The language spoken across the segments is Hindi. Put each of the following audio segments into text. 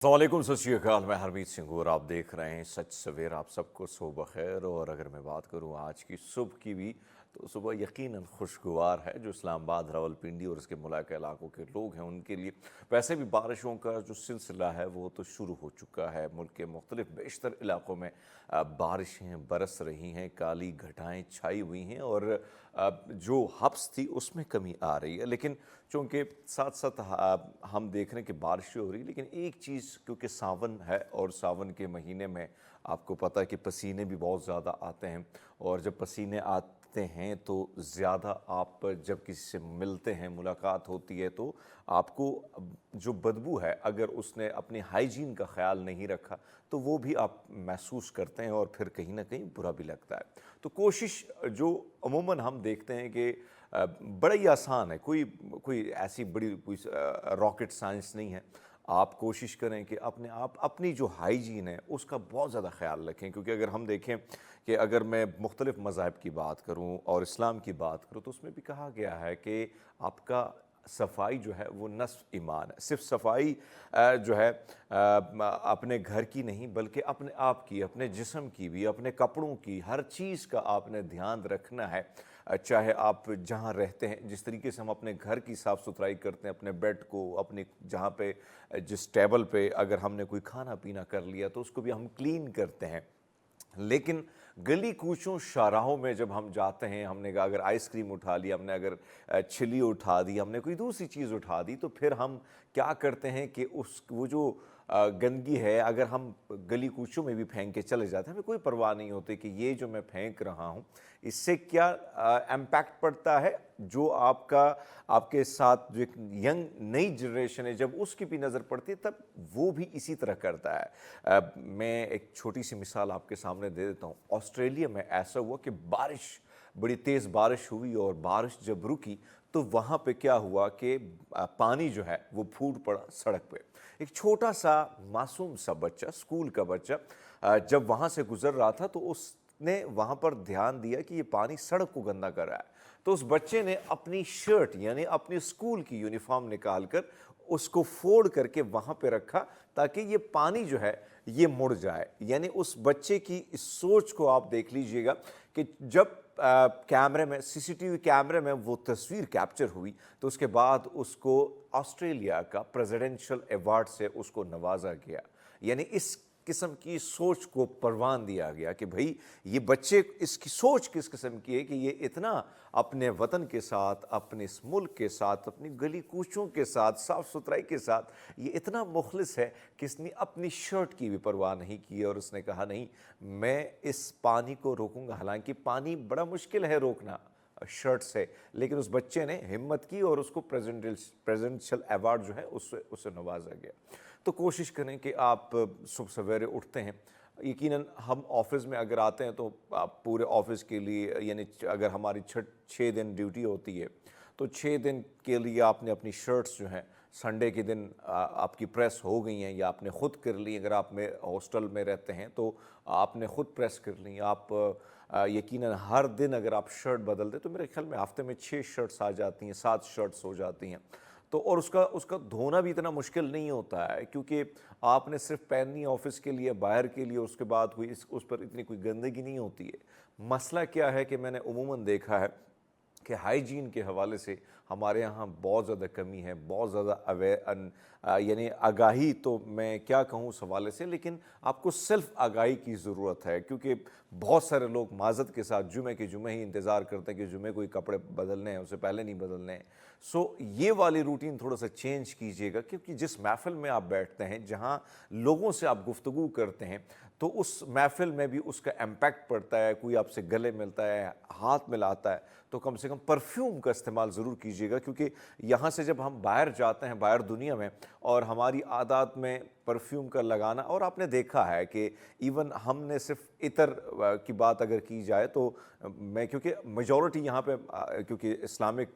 वालेकुम सत श्री अकाल। मैं हरमीत सिंह और आप देख रहे हैं सच सवेर। आप सबको सुबह बखैर। और अगर मैं बात करूं आज की सुबह की भी, तो सुबह यकीनन खुशगवार है। जो इस्लामाबाद, रावलपिंडी और इसके मुलाका इलाकों के लोग हैं उनके लिए वैसे भी बारिशों का जो सिलसिला है वो तो शुरू हो चुका है। मुल्क के मुख्तलिफ बेशतर इलाकों में बारिशें बरस रही हैं, काली घटाएँ छाई हुई हैं और जो हब्स थी उसमें कमी आ रही है। लेकिन चूँकि साथ साथ हम देख रहे हैं कि बारिशें हो रही, लेकिन एक चीज़, क्योंकि सावन है और सावन के महीने में आपको पता है कि पसीने भी बहुत ज़्यादा आते हैं। और जब पसीने आते हैं तो ज़्यादा आप जब किसी से मिलते हैं, मुलाकात होती है, तो आपको जो बदबू है, अगर उसने अपनी हाइजीन का ख्याल नहीं रखा तो वो भी आप महसूस करते हैं और फिर कहीं ना कहीं बुरा भी लगता है। तो कोशिश जो अमूमन हम देखते हैं कि बड़ा ही आसान है, कोई कोई ऐसी बड़ी कोई रॉकेट साइंस नहीं है। आप कोशिश करें कि अपने आप अपनी जो हाइजीन है उसका बहुत ज़्यादा ख्याल रखें। क्योंकि अगर हम देखें कि अगर मैं मुख्तलिफ मज़ाहब की बात करूँ और इस्लाम की बात करूँ, तो उसमें भी कहा गया है कि आपका सफाई जो है वो नस्फ़ ईमान है। सिर्फ सफाई जो है अपने घर की नहीं, बल्कि अपने आप की, अपने जिस्म की भी, अपने कपड़ों की, हर चीज़ का आपने ध्यान रखना है। चाहे आप जहाँ रहते हैं, जिस तरीके से हम अपने घर की साफ़ सुथराई करते हैं, अपने बेड को, अपने जहाँ पे जिस टेबल पे अगर हमने कोई खाना पीना कर लिया तो उसको भी हम क्लीन करते हैं। लेकिन गली कूचों शाहराहों में जब हम जाते हैं, हमने कहा अगर आइसक्रीम उठा ली, हमने अगर छिली उठा दी, हमने कोई दूसरी चीज़ उठा दी, तो फिर हम क्या करते हैं कि उस वो जो गंदगी है, अगर हम गली कूचों में भी फेंक के चले जाते हैं, हमें कोई परवाह नहीं होती कि ये जो मैं फेंक रहा हूँ इससे क्या इम्पैक्ट पड़ता है। जो आपका आपके साथ जो एक यंग नई जनरेशन है, जब उसकी भी नज़र पड़ती है तब वो भी इसी तरह करता है। मैं एक छोटी सी मिसाल आपके सामने दे देता हूँ। ऑस्ट्रेलिया में ऐसा हुआ कि बारिश, बड़ी तेज़ बारिश हुई और बारिश जब रुकी तो वहाँ पे क्या हुआ कि पानी जो है वो फूट पड़ा सड़क पे। एक छोटा सा मासूम सा बच्चा, स्कूल का बच्चा, जब वहाँ से गुजर रहा था तो उसने वहाँ पर ध्यान दिया कि ये पानी सड़क को गंदा कर रहा है। तो उस बच्चे ने अपनी शर्ट यानी अपनी स्कूल की यूनिफॉर्म निकाल कर उसको फोल्ड करके वहाँ पे रखा, ताकि ये पानी जो है ये मुड़ जाए। यानी उस बच्चे की इस सोच को आप देख लीजिएगा कि जब कैमरे में, सीसीटीवी कैमरे में वो तस्वीर कैप्चर हुई, तो उसके बाद उसको ऑस्ट्रेलिया का प्रेसिडेंशियल अवार्ड से उसको नवाजा गया। यानी इस किस्म की सोच को परवान दिया गया कि भाई ये बच्चे, इसकी सोच किस किस्म की है कि ये इतना अपने वतन के साथ, अपने इस मुल्क के साथ, अपनी गली कूचों के साथ, साफ़ सुथराई के साथ ये इतना मुखलिस है कि इसने अपनी शर्ट की भी परवाह नहीं की और उसने कहा नहीं, मैं इस पानी को रोकूंगा। हालांकि पानी बड़ा मुश्किल है रोकना शर्ट से, लेकिन उस बच्चे ने हिम्मत की और उसको प्रेसिडेंशियल अवार्ड जो है उससे उससे नवाजा गया। तो कोशिश करें कि आप सुबह सवेरे उठते हैं, यकीनन हम ऑफिस में अगर आते हैं तो आप पूरे ऑफिस के लिए, यानी अगर हमारी 6 दिन ड्यूटी होती है तो 6 दिन के लिए आपने अपनी शर्ट्स जो हैं संडे के दिन आपकी प्रेस हो गई हैं या आपने ख़ुद कर ली। अगर आप में हॉस्टल में रहते हैं तो आपने ख़ुद प्रेस कर ली। आप यकीनन हर दिन अगर आप शर्ट बदल दें तो मेरे ख्याल में हफ्ते में 6 शर्ट्स आ जाती हैं, 7 शर्ट्स हो जाती हैं। तो और उसका उसका धोना भी इतना मुश्किल नहीं होता है, क्योंकि आपने सिर्फ पहननी है ऑफिस के लिए, बाहर के लिए, उसके बाद कोई उस पर इतनी कोई गंदगी नहीं होती है। मसला क्या है कि मैंने उमूमन देखा है कि हाइजीन के हवाले से हमारे यहाँ बहुत ज़्यादा कमी है, बहुत ज़्यादा यानी आगाही, तो मैं क्या कहूँ उस हवाले से, लेकिन आपको सेल्फ आगाही की ज़रूरत है। क्योंकि बहुत सारे लोग माज़रत के साथ जुमे के जुमे ही इंतज़ार करते हैं कि जुमे को ही कपड़े बदलने हैं, उससे पहले नहीं बदलने हैं। सो ये वाली रूटीन थोड़ा सा चेंज कीजिएगा, क्योंकि जिस महफ़िल में आप बैठते हैं, जहाँ लोगों से आप गुफ्तगू करते हैं, तो उस महफ़िल में भी उसका इम्पैक्ट पड़ता है। कोई आपसे गले मिलता है, हाथ मिलाता है, तो कम से कम परफ्यूम का इस्तेमाल ज़रूर कीजिएगा। क्योंकि यहाँ से जब हम बाहर जाते हैं, बाहर दुनिया में, और हमारी आदत में परफ्यूम का लगाना, और आपने देखा है कि इवन हमने सिर्फ इतर की बात अगर की जाए तो मैं, क्योंकि मेजॉरिटी यहाँ पे क्योंकि इस्लामिक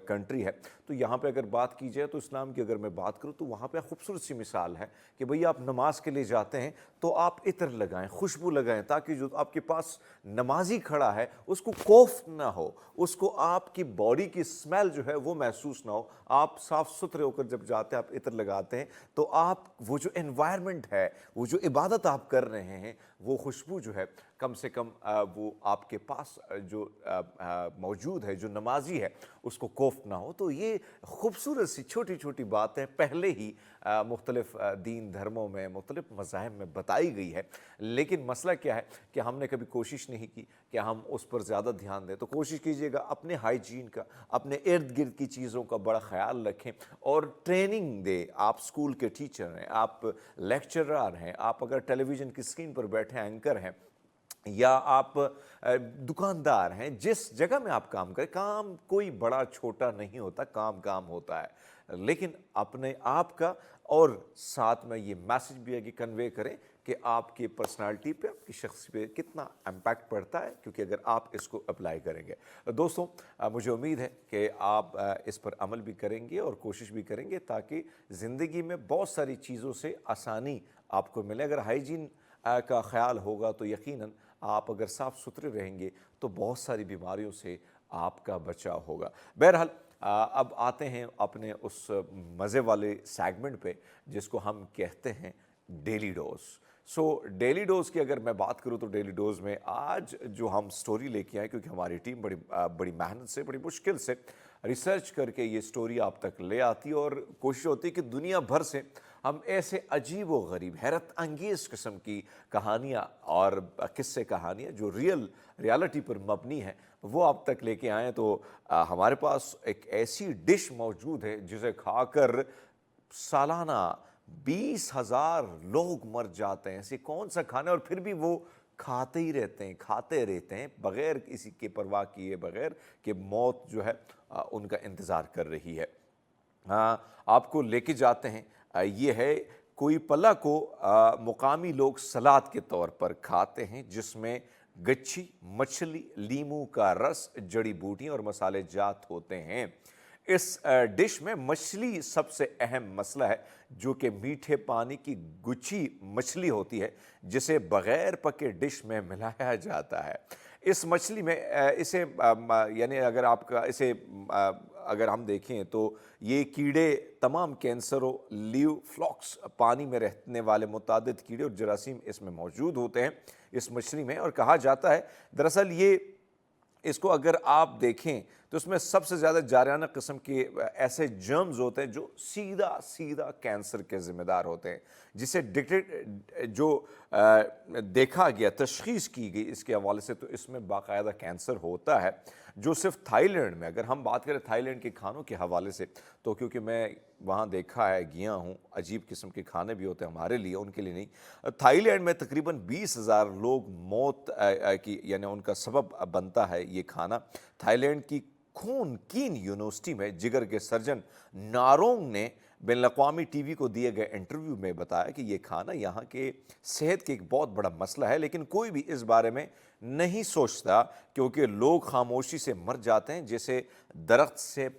कंट्री है, तो यहाँ पे अगर बात की जाए तो इस्लाम की अगर मैं बात करूँ तो वहाँ पे खूबसूरत सी मिसाल है कि भई आप नमाज के लिए जाते हैं तो आप इत्र लगाएं, खुशबू लगाएं, ताकि जो आपके पास नमाजी खड़ा है उसको खौफ ना हो, उसको आपकी बॉडी की स्मेल जो है वो महसूस ना हो। आप साफ सुथरे होकर जब जाते हैं, आप इत्र लगाते हैं, तो आप वो जो एनवायरनमेंट है, वो जो इबादत आप कर रहे हैं, वो खुशबू जो है कम से कम वो आपके पास जो मौजूद है, जो नमाजी है, उसको खौफ ना हो। तो ये खूबसूरत सी छोटी छोटी बातें पहले ही मुख्तलिफ दीन धर्मों में, मुख्तलिफ मज़ाहिब में बताई गई है। लेकिन मसला क्या है कि हमने कभी कोशिश नहीं की कि हम उस पर ज़्यादा ध्यान दें। तो कोशिश कीजिएगा अपने हाइजीन का, अपने इर्द गिर्द की चीज़ों का बड़ा ख्याल रखें और ट्रेनिंग दें। आप स्कूल के टीचर हैं, आप लेक्चरर हैं, आप अगर टेलीविज़न की स्क्रीन पर बैठे एंकर हैं, या आप दुकानदार हैं, जिस जगह में आप काम करें, काम कोई बड़ा छोटा नहीं होता, काम काम होता है। लेकिन अपने आप का, और साथ में ये मैसेज भी है कि कन्वे करें कि आपकी पर्सनालिटी पे, आपकी शख्स पे कितना इम्पैक्ट पड़ता है, क्योंकि अगर आप इसको अप्लाई करेंगे। दोस्तों, मुझे उम्मीद है कि आप इस पर अमल भी करेंगे और कोशिश भी करेंगे ताकि ज़िंदगी में बहुत सारी चीज़ों से आसानी आपको मिले। अगर हाइजीन का ख्याल होगा तो यकीनन आप अगर साफ़ सुथरे रहेंगे तो बहुत सारी बीमारियों से आपका बचाव होगा। बहरहाल, अब आते हैं अपने उस मज़े वाले सेगमेंट पे जिसको हम कहते हैं डेली डोज। डेली डोज की अगर मैं बात करूं तो डेली डोज में आज जो हम स्टोरी लेके आए, क्योंकि हमारी टीम बड़ी मेहनत से, बड़ी मुश्किल से रिसर्च करके ये स्टोरी आप तक ले आती है, और कोशिश होती है कि दुनिया भर से हम ऐसे अजीब व गरीब, हैरत अंगेज़ किस्म की कहानियाँ और किस्से कहानियाँ जो रियलिटी पर मबनी है, वो आप तक लेके आएँ। तो हमारे पास एक ऐसी डिश मौजूद है जिसे खाकर सालाना 20,000 लोग मर जाते हैं। ऐसे कौन सा खाना है, और फिर भी वो खाते ही रहते हैं, खाते रहते हैं, बग़ैर किसी के परवाह किए, बग़ैर कि मौत जो है उनका इंतज़ार कर रही है। आपको लेके जाते हैं, ये है कोई पला को मुकामी लोग सलाद के तौर पर खाते हैं, जिसमें गच्छी, मछली, लीमू का रस, जड़ी बूटियाँ और मसाले जात होते हैं। इस डिश में मछली सबसे अहम मसला है, जो कि मीठे पानी की गुच्छी मछली होती है, जिसे बग़ैर पके डिश में मिलाया जाता है। इस मछली में इसे यानी अगर आपका इसे अगर हम देखें तो ये कीड़े तमाम कैंसरों, लीव फ्लॉक्स, पानी में रहने वाले मुतादिद कीड़े और जरासीम इसमें मौजूद होते हैं इस मछली में। और कहा जाता है दरअसल ये, इसको अगर आप देखें तो उसमें सबसे ज़्यादा जारियाना किस्म के ऐसे जर्म्स होते हैं जो सीधा सीधा कैंसर के ज़िम्मेदार होते हैं, जिसे देखा गया, तशख़ीस की गई इसके हवाले से, तो इसमें बाकायदा कैंसर होता है। जो सिर्फ थाईलैंड में, अगर हम बात करें थाईलैंड के खानों के हवाले से, तो क्योंकि मैं वहाँ देखा है, गया हूँ, अजीब किस्म के खाने भी होते हैं हमारे लिए, उनके लिए नहीं। थाईलैंड में तकरीबन 20,000 लोग मौत की यानी उनका सबब बनता है ये खाना। थाईलैंड की खून कीन यूनिवर्सिटी में जिगर के सर्जन नारोंग ने बैनुल-अक़वामी टीवी को दिए गए इंटरव्यू में बताया कि ये खाना यहाँ के सेहत के एक बहुत बड़ा मसला है, लेकिन कोई भी इस बारे में नहीं सोचता, क्योंकि लोग खामोशी से मर जाते हैं, जैसे दरख्त से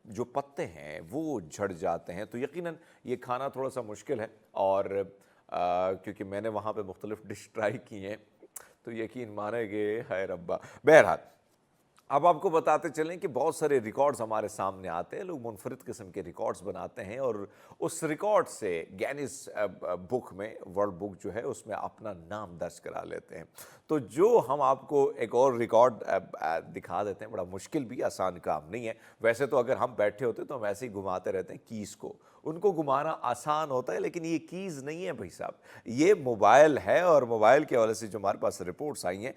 जो पत्ते हैं वो झड़ जाते हैं। तो यकीनन ये खाना थोड़ा सा मुश्किल है, और क्योंकि मैंने वहाँ पे मुख्तलिफ डिश ट्राई की हैं, तो यकीन मानेंगे, हाय रब्बा। बहरहाल, अब आपको बताते चलें कि बहुत सारे रिकॉर्ड्स हमारे सामने आते हैं, लोग मुनफरिद किस्म के रिकॉर्ड्स बनाते हैं, और उस रिकॉर्ड से गिनीज बुक में, वर्ल्ड बुक जो है, उसमें अपना नाम दर्ज करा लेते हैं। तो जो हम आपको एक और रिकॉर्ड दिखा देते हैं, बड़ा मुश्किल भी, आसान काम नहीं है। वैसे तो अगर हम बैठे होते तो हम ऐसे ही घुमाते रहते हैं कीज़ को, उनको घुमाना आसान होता है, लेकिन ये कीज़ नहीं है भाई साहब, ये मोबाइल है। और मोबाइल के हवाले से जो हमारे पास रिपोर्ट्स आई हैं,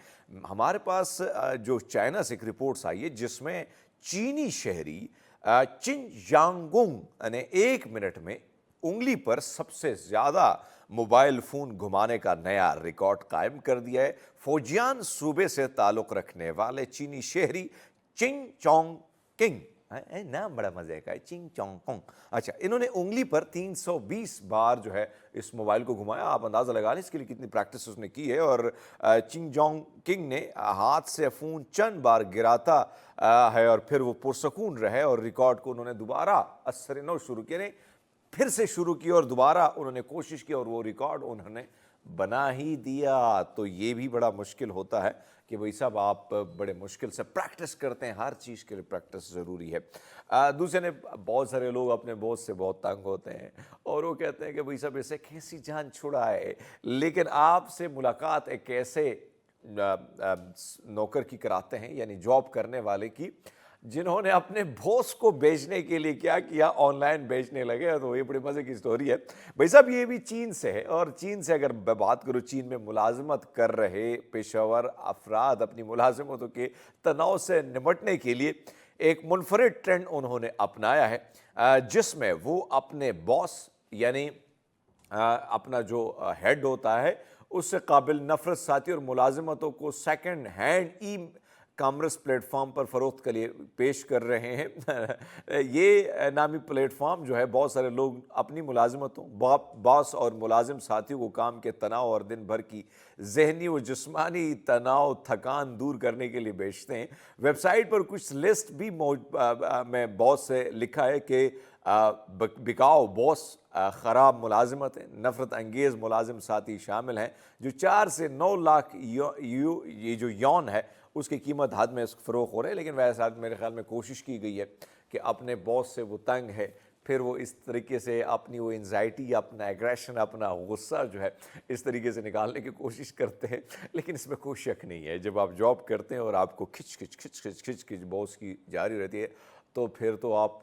हमारे पास जो चाइना से एक रिपोर्ट्स आई है, जिसमें चीनी शहरी चिनयांगोंग ने 1 मिनट में उंगली पर सबसे ज़्यादा मोबाइल फ़ोन घुमाने का नया रिकॉर्ड कायम कर दिया है। फुजियान सूबे से ताल्लुक़ रखने वाले चीनी शहरी चिंग चोंग किंग नाम बड़ा मजे का है, चिंग चोंग कोंग। अच्छा, इन्होंने उंगली पर 320 बार जो है इस मोबाइल को घुमाया। आप अंदाजा लगा लें इसके लिए कितनी प्रैक्टिस उसने की है। और चिंग जोंग किंग ने हाथ से फोन चंद बार गिराता है और फिर वो पुरसकून रहे और रिकॉर्ड को उन्होंने दोबारा असर नौ शुरू किया, नहीं फिर से शुरू की और दोबारा उन्होंने कोशिश की और वो रिकॉर्ड उन्होंने बना ही दिया। तो ये भी बड़ा मुश्किल होता है कि भाई साहब आप बड़े मुश्किल से प्रैक्टिस करते हैं, हर चीज़ के लिए प्रैक्टिस ज़रूरी है। दूसरे ने बहुत सारे लोग अपने बॉस से बहुत तंग होते हैं और वो कहते हैं कि भाई साहब इसे कैसी जान छुड़ाए, लेकिन आपसे मुलाकात एक ऐसे नौकर की कराते हैं, यानी जॉब करने वाले की, जिन्होंने अपने बॉस को बेचने के लिए क्या किया, ऑनलाइन बेचने लगे। तो ये बड़ी मजे की स्टोरी है भाई साहब। ये भी चीन से है और चीन से अगर मैं बात करूँ, चीन में मुलाजमत कर रहे पेशेवर अफराद अपनी मुलाजमतों के तनाव से निपटने के लिए एक मुनफरिद ट्रेंड उन्होंने अपनाया है, जिसमें वो अपने बॉस यानी अपना जो हेड होता है उससे काबिल नफरत साथी और मुलाजमतों को second hand e commerce platform पर फ़रोख्त के लिए पेश कर रहे हैं। ये नामी प्लेटफॉर्म जो है, बहुत सारे लोग अपनी मुलाजमतों, बॉस और मुलाजिम साथियों को काम के तनाव और दिन भर की जहनी व जिस्मानी तनाव थकान दूर करने के लिए बेचते हैं। वेबसाइट पर कुछ लिस्ट भी में बॉस से लिखा है कि बिकाओ बॉस, ख़राब मुलाजमत है, नफ़रत अंगेज़ मुलाजिम साथी शामिल हैं, जो 4 से 9 लाख ये जो यौन है उसकी कीमत हद में फ़रोख हो रहे हैं। लेकिन वैसे मेरे ख्याल में कोशिश की गई है कि अपने बॉस से वो तंग है, फिर वो इस तरीके से अपनी वो एंजाइटी, अपना एग्रेशन, अपना गुस्सा जो है इस तरीके से निकालने की कोशिश करते हैं। लेकिन इसमें कोई शक नहीं है, जब आप जॉब करते हैं और आपको खिच खिच खिच खिच खिच खिच बॉस की जारी रहती है, तो फिर तो आप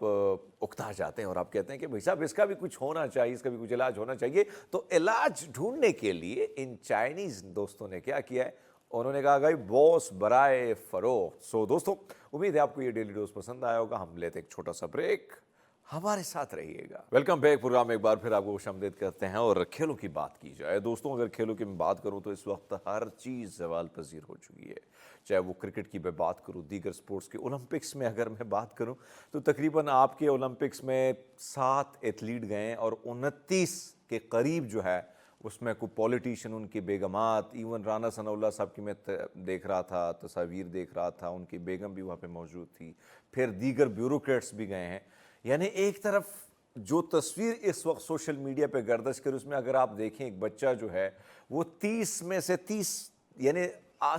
उकता जाते हैं और आप कहते हैं कि भाई साहब इसका भी कुछ होना चाहिए, इसका भी कुछ इलाज होना चाहिए। तो इलाज ढूंढने के लिए इन चाइनीज़ दोस्तों ने क्या किया है, उन्होंने कहा भाई बॉस बराए फरोख्त। सो दोस्तों, उम्मीद है आपको ये डेली डोज पसंद आया होगा। हम लेते एक छोटा सा ब्रेक, हमारे साथ रहिएगा। वेलकम बैक प्रोग्राम में एक बार फिर आपको खुशामदीद करते हैं। और खेलों की बात की जाए दोस्तों, अगर खेलों की मैं बात करूं तो इस वक्त हर चीज़ ज़वाल पजीर हो चुकी है। चाहे वो क्रिकेट की मैं बात करूं, दीगर स्पोर्ट्स के, ओलंपिक्स में अगर मैं बात करूं तो तकरीबन आपके ओलंपिक्स में 7 एथलीट गए और 29 के करीब जो है उसमें कोई पॉलिटिशियन, उनकी बेगमात, इवन राना सनाउल्लाह साहब की मैं देख रहा था, तस्वीर देख रहा था, उनकी बेगम भी वहाँ पे मौजूद थी, फिर दीगर ब्यूरोक्रेट्स भी गए हैं। यानी एक तरफ जो तस्वीर इस वक्त सोशल मीडिया पे गर्दिश कर, उसमें अगर आप देखें एक बच्चा जो है वो 30 में से 30 यानी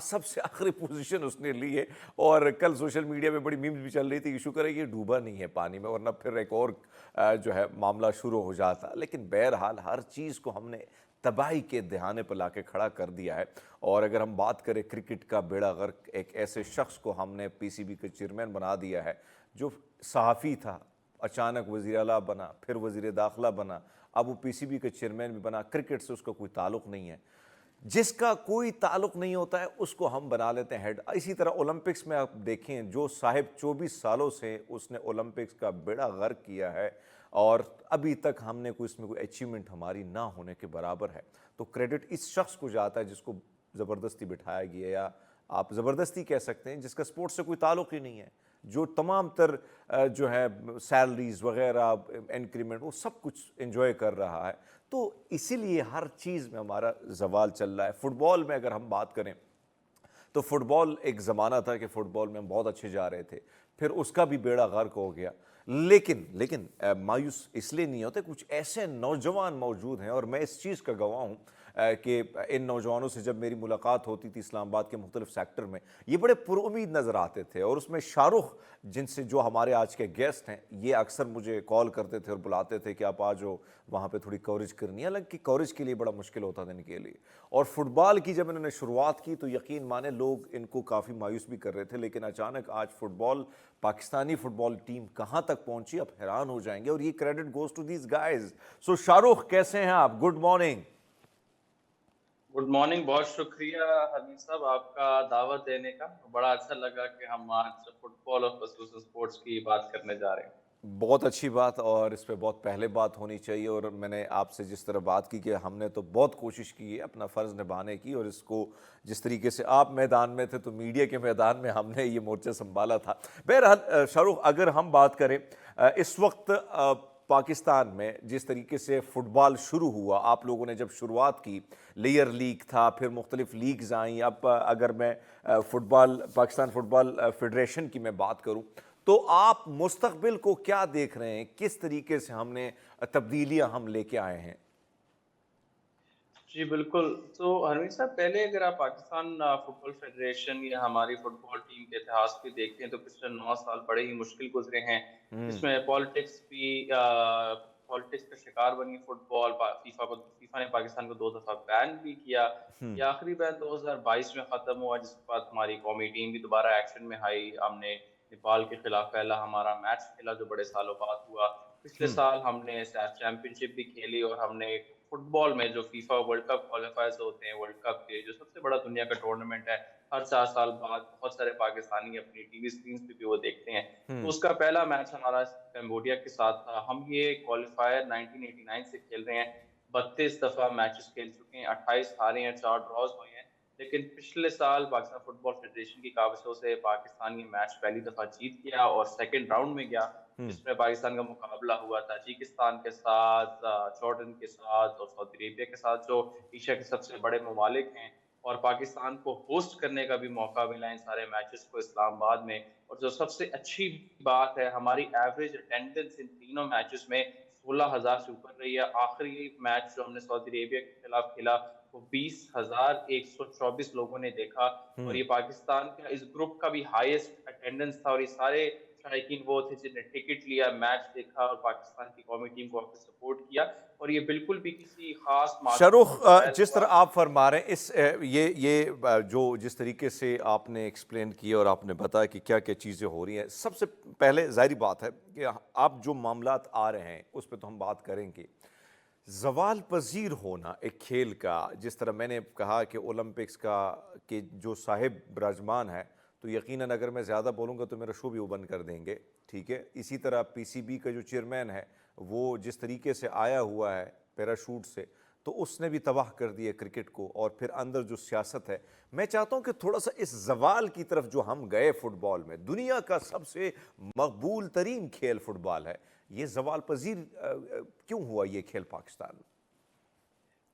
सबसे आखिरी पोजीशन उसने ली है। और कल सोशल मीडिया पे बड़ी मीम्स भी चल रही थी कि शुक्र है कि डूबा नहीं है पानी में, वरना फिर एक और जो है मामला शुरू हो जाता। लेकिन बहरहाल हर चीज़ को हमने तबाही के दहाने पर लाके खड़ा कर दिया है। और अगर हम बात करें क्रिकेट का बेड़ा गर्क, एक ऐसे शख्स को हमने पीसीबी के चेयरमैन बना दिया है जो सहाफ़ी था, अचानक वज़ीर आला बना, फिर वज़ीर दाखिला बना, अब वो पीसीबी के चेयरमैन भी बना। क्रिकेट से उसका कोई ताल्लुक़ नहीं है, जिसका कोई ताल्लुक़ नहीं होता है उसको हम बना लेते हैं हेड। इसी तरह ओलंपिक्स में आप देखें, जो साहिब 24 सालों से उसने ओलंपिक्स का बेड़ा गर्क किया है और अभी तक हमने कोई इसमें कोई अचीवमेंट हमारी ना होने के बराबर है, तो क्रेडिट इस शख्स को जाता है जिसको ज़बरदस्ती बिठाया गया, या आप ज़बरदस्ती कह सकते हैं, जिसका स्पोर्ट्स से कोई ताल्लुक़ ही नहीं है, जो तमाम तर जो है सैलरीज वगैरह, इंक्रीमेंट, वो सब कुछ एंजॉय कर रहा है। तो इसीलिए हर चीज़ में हमारा जवाल चल रहा है। फ़ुटबॉल में अगर हम बात करें तो फ़ुटबॉल एक ज़माना था कि फ़ुटबॉल में हम बहुत अच्छे जा रहे थे, फिर उसका भी बेड़ा गर्क हो गया। लेकिन मायूस इसलिए नहीं होते, कुछ ऐसे नौजवान मौजूद हैं और मैं इस चीज़ का गवाह हूँ कि इन नौजवानों से जब मेरी मुलाकात होती थी इस्लामाबाद के मुख्तलिफ सेक्टर में, ये बड़े पुरुमीद नज़र आते थे। और उसमें शाहरुख, जिनसे जो हमारे आज के गेस्ट हैं, ये अक्सर मुझे कॉल करते थे और बुलाते थे कि आप आ जाओ, वहाँ पे थोड़ी कवरेज करनी है। हालांकि कवरेज के लिए बड़ा मुश्किल होता था इनके लिए। और फुटबॉल की जब इन्होंने शुरुआत की तो यकीन माने लोग इनको काफ़ी मायूस भी कर रहे थे। लेकिन अचानक आज फुटबॉल, पाकिस्तानी फुटबॉल टीम कहाँ तक पहुँची, आप हैरान हो जाएंगे। और ये credit goes to these guys. So Shahrukh, कैसे हैं आप? Good morning. Good morning. बहुत शुक्रिया हमीद साहब आपका दावत देने का। बड़ा अच्छा लगा कि हम आज फुटबॉल और खसूस स्पोर्ट्स की बात करने जा रहे हैं। बहुत अच्छी बात, और इस पे बहुत पहले बात होनी चाहिए। और मैंने आपसे जिस तरह बात की कि हमने तो बहुत कोशिश की है अपना फ़र्ज़ निभाने की, और इसको जिस तरीके से आप मैदान में थे तो मीडिया के मैदान में हमने ये मोर्चा संभाला था। बहरहाल शाहरुख, अगर हम बात करें इस वक्त पाकिस्तान में जिस तरीके से फ़ुटबॉल शुरू हुआ, आप लोगों ने जब शुरुआत की, लेयर लीग था, फिर मुख्तलिफ लीग्स आई। अब अगर मैं फ़ुटबॉल पाकिस्तान फ़ुटबॉल फ़ेडरेशन की मैं बात करूँ, तो आप मुस्तकबिल को क्या देख रहे हैं? किस तरीके से हमने तब्दीलियां हम लेके आए हैं? जी, बिल्कुल। तो हरमीत साहब, पहले अगर आप पाकिस्तान फुटबॉल फ़ेडरेशन या हमारी फुटबॉल टीम के इतिहास को देखें तो पिछले 9 साल बड़े ही मुश्किल गुज़रे हैं। हम्म। इसमें पॉलिटिक्स का शिकार बनी फुटबॉल। फीफा ने पाकिस्तान को 2 दफ़ा बैन भी किया। ये हम्म। आखिरी बैन 2022 में ख़त्म हुआ, जिसके बाद हमारी कौमी टीम भी दोबारा एक्शन में आई। हमने नेपाल के खिलाफ पहला हमारा मैच खेला, जो बड़े सालों बाद हुआ। पिछले हम्म। साल हमने सैफ चैंपियनशिप भी खेली, और हमने फुटबॉल में जो फीफा वर्ल्ड कप क्वालिफायर्स होते हैं, वर्ल्ड कप के जो सबसे बड़ा दुनिया का टूर्नामेंट है, हर 4 साल बाद बहुत सारे पाकिस्तानी अपनी टीवी स्क्रीन पे भी वो देखते हैं। तो हम्म। उसका पहला मैच हमारा कंबोडिया के साथ था। हम ये क्वालिफायर 1989 से खेल रहे हैं। 32 दफा मैचेस खेल चुके हैं, 28 हारे हैं, 4 ड्रॉज हुए हैं। लेकिन पिछले साल पाकिस्तान फुटबॉल फेडरेशन की काविशों से पाकिस्तान ये मैच पहली दफा जीत गया और सेकंड राउंड में गया, हम्म। जिसमें पाकिस्तान का मुकाबला हुआ ताजिकिस्तान के साथ, जॉर्डन के साथ और सऊदी अरेबिया के साथ, जो एशिया के सबसे बड़े ममालिक हैं। और पाकिस्तान को होस्ट करने का भी मौका मिला इन सारे मैचेस को इस्लामाबाद में। और जो सबसे अच्छी बात है, हमारी एवरेज अटेंडेंस इन तीनों मैचेस में 16,000 से ऊपर रही है। आखिरी मैच जो हमने सऊदी अरेबिया के खिलाफ खेला, वो 20,124 लोगों ने देखा। और हम्म। ये पाकिस्तान का इस ग्रुप का भी हाईएस्ट अटेंडेंस था, और ये सारे शायकीन वो थे जिन्हें टिकट लिया, मैच देखा और पाकिस्तान की कौमी टीम को आकर सपोर्ट किया। और ये बिल्कुल भी किसी खास माशूक के शाहरुख, बगैर जिस हुआ। तरह आप फरमा रहे हैं, इस जो जिस तरीके से आपने एक्सप्लेन किया और आपने बताया कि क्या क्या चीज़ें हो रही हैं, सबसे पहले ज़ाहिर बात है कि आप जो मामलात आ रहे हैं उस पर तो हम बात करेंगे। ज़वाल पज़ीर होना एक खेल का, जिस तरह मैंने कहा कि ओलंपिक्स का कि जो साहिब विराजमान है, तो यकीनन अगर मैं ज़्यादा बोलूँगा तो मेरा शो भी वो बंद कर देंगे। ठीक है, इसी तरह पीसीबी का जो चेयरमैन है, वो जिस तरीके से आया हुआ है पैराशूट से, तो उसने भी तबाह कर दिया क्रिकेट को। और फिर अंदर जो सियासत है, मैं चाहता हूं कि थोड़ा सा इस जवाल की तरफ जो हम गए फुटबॉल में, दुनिया का सबसे मकबूल तरीन खेल फुटबॉल है, ये जवाल पजीर क्यों हुआ ये खेल पाकिस्तान में?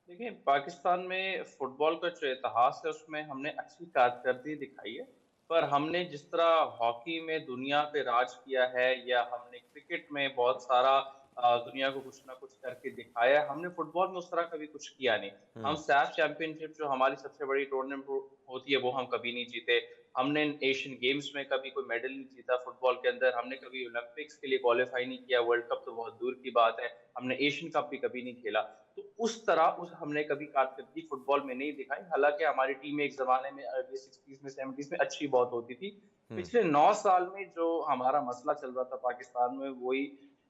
देखिए, पाकिस्तान में फुटबॉल का जो इतिहास है उसमें हमने अच्छी कारकर्दगी दिखाई है। पर हमने जिस तरह हॉकी में दुनिया पे राज किया है, या हमने क्रिकेट में बहुत सारा दुनिया को कुछ ना कुछ करके दिखाया है, हमने फुटबॉल में उस तरह कभी कुछ किया नहीं। हम हम्म। सैफ चैंपियनशिप जो हमारी सबसे बड़ी टूर्नामेंट होती है, वो हम कभी नहीं जीते। हमने एशियन गेम्स में कभी कोई मेडल नहीं जीता फुटबॉल के अंदर। हमने कभी ओलंपिक्स के लिए क्वालिफाई नहीं किया, वर्ल्ड कप तो बहुत दूर की बात है। हमने एशियन कप भी कभी नहीं खेला। तो उस तरह उस हमने कभी कारकर्दगी फुटबॉल में नहीं दिखाई। हालाँकि हमारी टीम एक ज़माने में अर्ली 60s में 70s में अच्छी बहुत होती थी। हम्म। पिछले 9 साल में जो हमारा मसला चल रहा था पाकिस्तान में, वही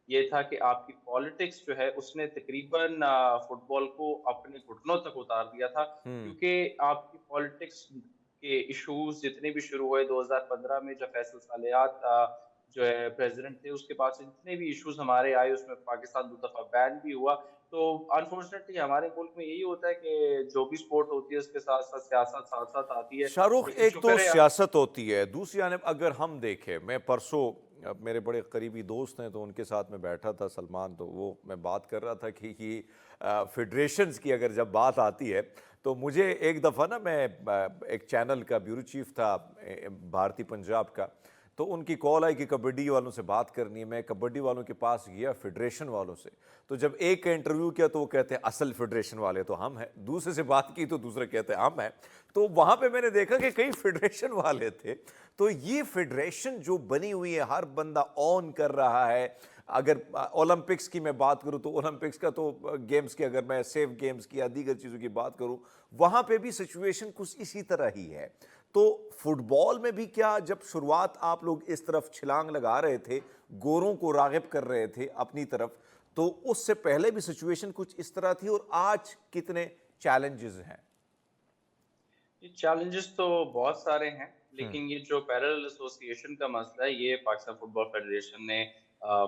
ये था कि आपकी पॉलिटिक्स जो है उसने तकरीबन फुटबॉल को अपने घुटनों तक उतार दिया था। हम्म। क्योंकि आपकी पॉलिटिक्स के इश्यूज़ जितने भी शुरू हुए 2015 में, जब फैसल सालेयात जो है प्रेज़िडेंट थे, उसके बाद से जितने भी इश्यूज़ हमारे आए, उसमें पाकिस्तान 2 दफ़ा बैन भी हुआ। तो अनफॉर्चुनेटली हमारे मुल्क में यही होता है कि जो भी स्पोर्ट होती है उसके साथ-साथ सियासत साथ-साथ आती है। शाहरुख, लेकिन एक तो शुक्र है सियासत होती है, दूसरी जानब अगर हम देखें, मैं परसों मेरे बड़े करीबी दोस्त हैं तो उनके साथ में बैठा था सलमान, तो वो मैं बात कर रहा था कि फेडरेशंस की अगर जब बात आती है, तो मुझे एक दफ़ा ना, मैं एक चैनल का ब्यूरो चीफ था भारतीय पंजाब का, तो उनकी कॉल आई कि कबड्डी वालों से बात करनी है। मैं कबड्डी वालों के पास गया, फेडरेशन वालों से, तो जब एक का इंटरव्यू किया तो वो कहते हैं असल फेडरेशन वाले तो हम हैं, दूसरे से बात की तो दूसरे कहते हैं हम हैं। तो वहाँ पे मैंने देखा कि कई फेडरेशन वाले थे। तो ये फेडरेशन जो बनी हुई है, हर बंदा ऑन कर रहा है। अगर ओलंपिक्स की मैं बात करूं तो ओलंपिक्स का तो गेम्स की, अगर मैं सेफ गेम्स की या दीगर चीज़ों की बात करूं, वहाँ पे भी सिचुएशन कुछ इसी तरह ही है। तो फुटबॉल में भी क्या, जब शुरुआत आप लोग इस तरफ छलांग लगा रहे थे, गोरों को राग़िब कर रहे थे अपनी तरफ, तो उससे पहले भी सिचुएशन कुछ इस तरह थी, और आज कितने चैलेंजेस हैं? ये चैलेंजेस तो बहुत सारे हैं, हम्म। लेकिन ये जो पैरेलल एसोसिएशन का मसला है, ये पाकिस्तान फुटबॉल फेडरेशन ने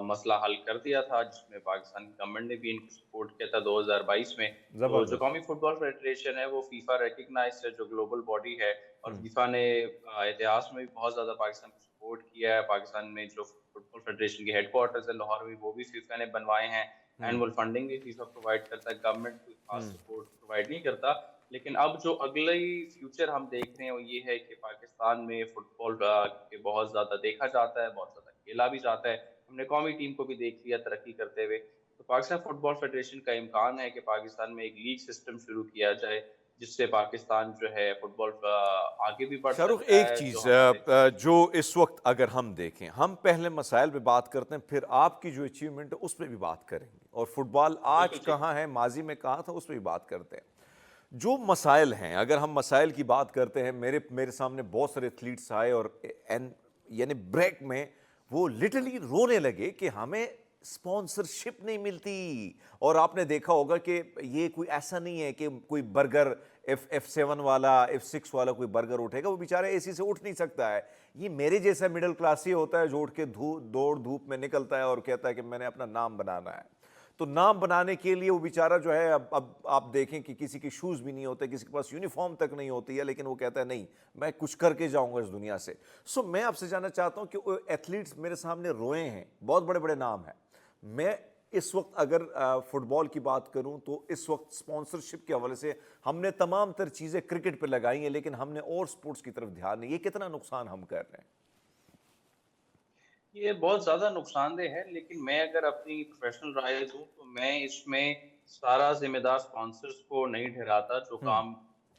मसला हल कर दिया था, जिसमें पाकिस्तान की गवर्नमेंट ने भी इनको सपोर्ट किया था 2022 में। तो जो ज़बरदस्त। कौमी फुटबॉल फेडरेशन है, वो फीफा रिकॉग्नाइज्ड है, जो ग्लोबल बॉडी है, और हुँ, फीफा ने इतिहास में भी बहुत ज़्यादा पाकिस्तान को सपोर्ट किया है। पाकिस्तान में जो फुटबॉल फेडरेशन के हेडक्वार्टर्स है लाहौर में, वो भी फीफा ने बनवाए हैं। हुँ, एनुअल फंडिंग भी फीफा प्रोवाइड करता है, गवर्नमेंट कोई खास हुँ। सपोर्ट प्रोवाइड नहीं करता। लेकिन अब जो अगली फ्यूचर हम देख रहे हैं वो ये है कि पाकिस्तान में फुटबॉल के बहुत ज़्यादा देखा जाता है, बहुत ज़्यादा खेला भी जाता है। हमने कौमी टीम को भी देख लिया तरक्की करते हुए। तो पाकिस्तान फुटबॉल फेडरेशन का इम्कान है कि पाकिस्तान में एक लीग सिस्टम शुरू किया जाए, जिससे पाकिस्तान जो है फुटबॉल आगे भी बढ़ शाहरुख, सकता एक है, जो चीज़ हमारे छोटे जो इस वक्त अगर हम देखें, हम पहले मसाइल पे बात करते हैं, फिर आपकी जो अचीवमेंट है उस पर भी बात करेंगे, और फुटबॉल आज बिल्कुल ठीक है। कहाँ है, माजी में कहाँ था, उस पर भी बात करते हैं। जो मसाइल हैं, अगर हम मसाइल की बात करते हैं, मेरे मेरे सामने बहुत सारे एथलीट्स आए और एन यानी ब्रेक में वो लिटरली रोने लगे कि हमें स्पॉन्सरशिप नहीं मिलती। और आपने देखा होगा कि ये कोई ऐसा नहीं है कि कोई बर्गर F7 वाला F6 वाला कोई बर्गर उठेगा, वो बेचारा एसी से उठ नहीं सकता है। ये मेरे जैसा मिडिल क्लास ही होता है जो उठ के दौड़ धूप में निकलता है और कहता है कि मैंने अपना नाम बनाना है। तो नाम बनाने के लिए वो बेचारा जो है, अब आप देखें कि किसी के शूज़ भी नहीं होते, किसी के पास यूनिफॉर्म तक नहीं होती है, लेकिन वो कहता है नहीं, मैं कुछ करके जाऊंगा इस दुनिया से। सो मैं आपसे जानना चाहता हूं कि वो एथलीट्स मेरे सामने रोए हैं, बहुत बड़े बड़े नाम हैं। मैं इस वक्त अगर फुटबॉल की बात करूं तो इस वक्त स्पॉन्सरशिप के हवाले से हमने तमाम तर चीज़ें क्रिकेट पर लगाई हैं, लेकिन हमने और स्पोर्ट्स की तरफ ध्यान नहीं। ये कितना नुकसान हम कर रहे हैं? ये बहुत ज़्यादा नुकसानदेह है, लेकिन मैं अगर अपनी प्रोफ़ेशनल राय दूँ, तो मैं इसमें सारा ज़िम्मेदार स्पॉन्सर्स को नहीं ठहराता, जो हम्म। काम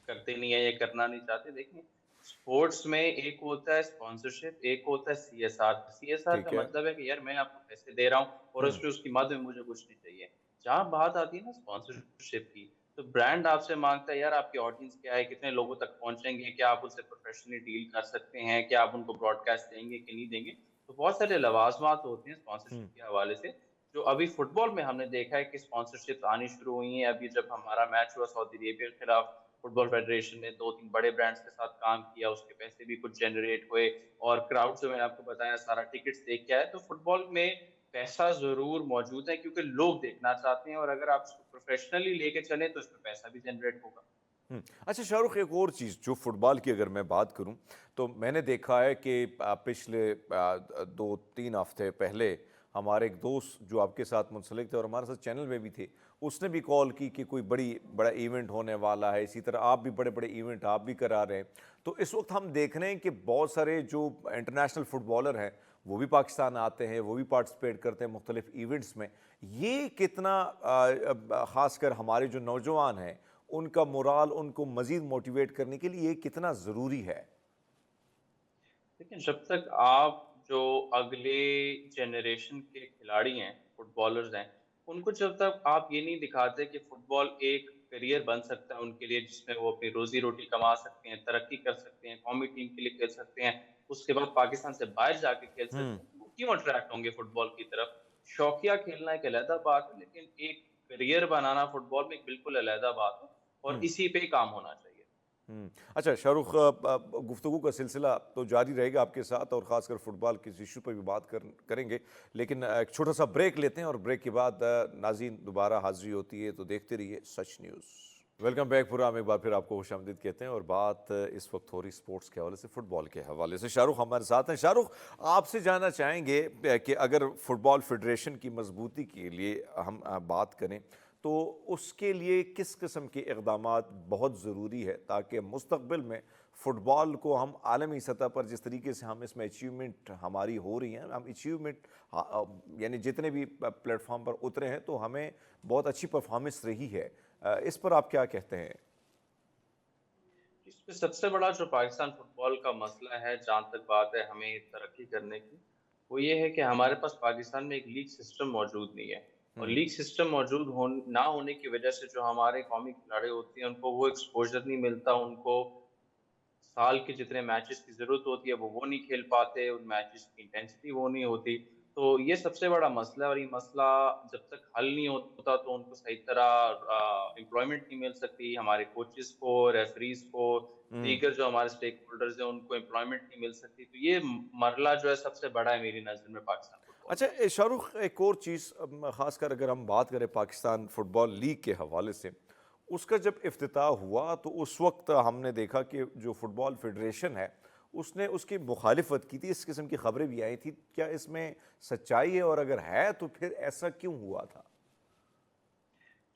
करते नहीं है या करना नहीं चाहते। देखिए, स्पोर्ट्स में एक होता है स्पॉन्सरशिप, एक होता है सीएसआर। सीएसआर का ठीक है। मतलब है कि यार मैं आपको पैसे दे रहा हूँ और हम्म। उसकी मद में मुझे कुछ नहीं चाहिए। जहाँ बात आती है ना स्पॉन्सरशिप की, तो ब्रांड आपसे माँगता है, यार आपकी ऑडियंस क्या है, कितने लोगों तक पहुँचेंगे, क्या आप उनसे प्रोफ़ेशनली डील कर सकते हैं, क्या आप उनको ब्रॉडकास्ट देंगे कि नहीं देंगे? तो बहुत सारे लवाज़मात होते हैं स्पॉन्सरशिप हम्म। के हवाले से, जो अभी फुटबॉल में हमने देखा है कि स्पॉन्सरशिप्स आनी शुरू हुई हैं। अभी जब हमारा मैच हुआ सऊदी अरेबिया के खिलाफ, फुटबॉल फेडरेशन ने 2-3 बड़े ब्रांड्स के साथ काम किया, उसके पैसे भी कुछ जनरेट हुए, और क्राउड जो मैंने आपको बताया सारा टिकट्स देख के आया। तो फुटबॉल में पैसा ज़रूर मौजूद है, क्योंकि लोग देखना चाहते हैं, और अगर आप इसको प्रोफ़ेशनली लेके चलें तो इसमें पैसा भी जनरेट होगा। अच्छा शाहरुख, एक और चीज़ जो फुटबॉल की अगर मैं बात करूं, तो मैंने देखा है कि पिछले 2-3 हफ्ते पहले हमारे एक दोस्त जो आपके साथ मुंसलिक थे और हमारे साथ चैनल में भी थे, उसने भी कॉल की कि कोई बड़ा इवेंट होने वाला है। इसी तरह आप भी बड़े बड़े इवेंट आप भी करा रहे हैं। तो इस वक्त हम देख रहे हैं कि बहुत सारे जो इंटरनेशनल फुटबॉलर हैं वो भी पाकिस्तान आते हैं, वो भी पार्टिसिपेट करते हैं मुख्तलिफ इवेंट्स में। ये कितना ख़ासकर हमारे जो नौजवान हैं उनका मोराल, उनको मज़ीद मोटिवेट करने के लिए ये कितना ज़रूरी है? लेकिन जब तक आप जो अगले जनरेशन के खिलाड़ी हैं, फुटबॉलर्स हैं, उनको जब तक आप ये नहीं दिखाते कि फुटबॉल एक करियर बन सकता है उनके लिए, जिसमें वो अपनी रोज़ी-रोटी कमा सकते हैं, तरक्की कर सकते हैं, कौमी टीम के लिए खेल सकते हैं, उसके बाद पाकिस्तान से बाहर जाके खेल हुँ, सकते हैं, तो वो क्यों अट्रैक्ट होंगे फुटबॉल की तरफ? शौकिया खेलना एक अलहदा बात है, लेकिन एक करियर बनाना फुटबॉल में एक बिल्कुल अलहदा बात है, और हुँ, इसी पे ही काम होना चाहिए। हुँ। अच्छा शाहरुख, गुफ्तगू का सिलसिला तो जारी रहेगा आपके साथ और ख़ासकर फुटबॉल के इस इश्यू पर भी बात करेंगे। लेकिन एक छोटा-सा ब्रेक लेते हैं और ब्रेक के बाद नाज़रीन दोबारा हाज़िरी होती है, तो देखते रहिए सच न्यूज़। वेलकम बैक प्रोग्राम, एक बार फिर आपको खुशामदीद कहते हैं और बात इस वक्त हो रही स्पोर्ट्स के हवाले से, फुटबॉल के हवाले से। शाहरुख हमारे साथ हैं। शाहरुख, आपसे जानना चाहेंगे कि अगर फुटबॉल फेडरेशन की मजबूती के लिए हम बात करें तो उसके लिए किस किस्म के इक़दामात बहुत ज़रूरी है ताकि मुस्तक़बिल में फ़ुटबॉल को हम आलमी सतह पर जिस तरीके से हम इसमें अचीवमेंट हमारी हो रही हैं, हम अचीवमेंट यानी जितने भी प्लेटफॉर्म पर उतरे हैं तो हमें बहुत अच्छी परफॉर्मेंस रही है। इस पर आप क्या कहते हैं? इसमें सबसे बड़ा जो पाकिस्तान फुटबॉल का मसला है, जहाँ तक बात है हमें तरक्की करने की, वो ये है कि हमारे पास पाकिस्तान में एक लीग सिस्टम मौजूद नहीं है। और हुँ, लीग सिस्टम मौजूद ना होने की वजह से जो हमारे कौमी खिलाड़ी होते हैं, उनको वो एक्सपोज़र नहीं मिलता, उनको साल के जितने मैचेस की ज़रूरत होती है वो नहीं खेल पाते, उन मैचेस की इंटेंसिटी वो नहीं होती। तो ये सबसे बड़ा मसला है, और ये मसला जब तक हल नहीं होता तो उनको सही तरह एम्प्लॉयमेंट नहीं मिल सकती, हमारे कोचेज़ को, रेफरीज़ को, हुँ। दीगर जो हमारे स्टेक होल्डर्स हैं उनको एम्प्लॉयमेंट नहीं मिल सकती। तो ये मरला जो है सबसे बड़ा है मेरी नज़र में पाकिस्तान अच्छा शाहरुख, एक और चीज़ ख़ासकर अगर हम बात करें पाकिस्तान फ़ुटबॉल लीग के हवाले से, उसका जब इफ्तिताह हुआ तो उस वक्त हमने देखा कि जो फ़ुटबॉल फ़ेडरेशन है उसने उसकी मुखालिफत की थी, इस किस्म की खबरें भी आई थी। क्या इसमें सच्चाई है, और अगर है तो फिर ऐसा क्यों हुआ था?